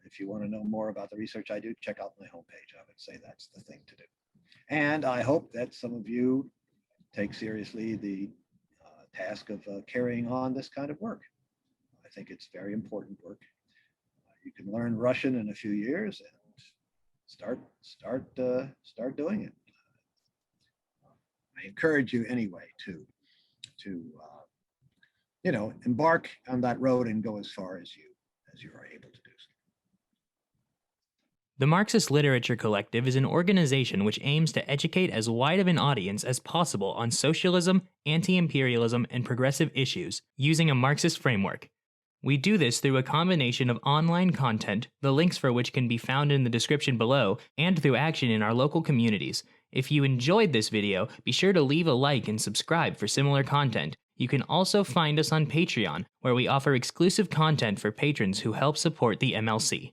if you want to know more about the research I do, check out my homepage. I would say that's the thing to do. And I hope that some of you take seriously the task of carrying on this kind of work. I think it's very important work. You can learn Russian in a few years and start doing it. I encourage you anyway to embark on that road and go as far as you are able to do so. The Marxist Literature Collective is an organization which aims to educate as wide of an audience as possible on socialism, anti-imperialism, and progressive issues using a Marxist framework. We do this through a combination of online content, the links for which can be found in the description below, and through action in our local communities. If you enjoyed this video, be sure to leave a like and subscribe for similar content. You can also find us on Patreon, where we offer exclusive content for patrons who help support the MLC.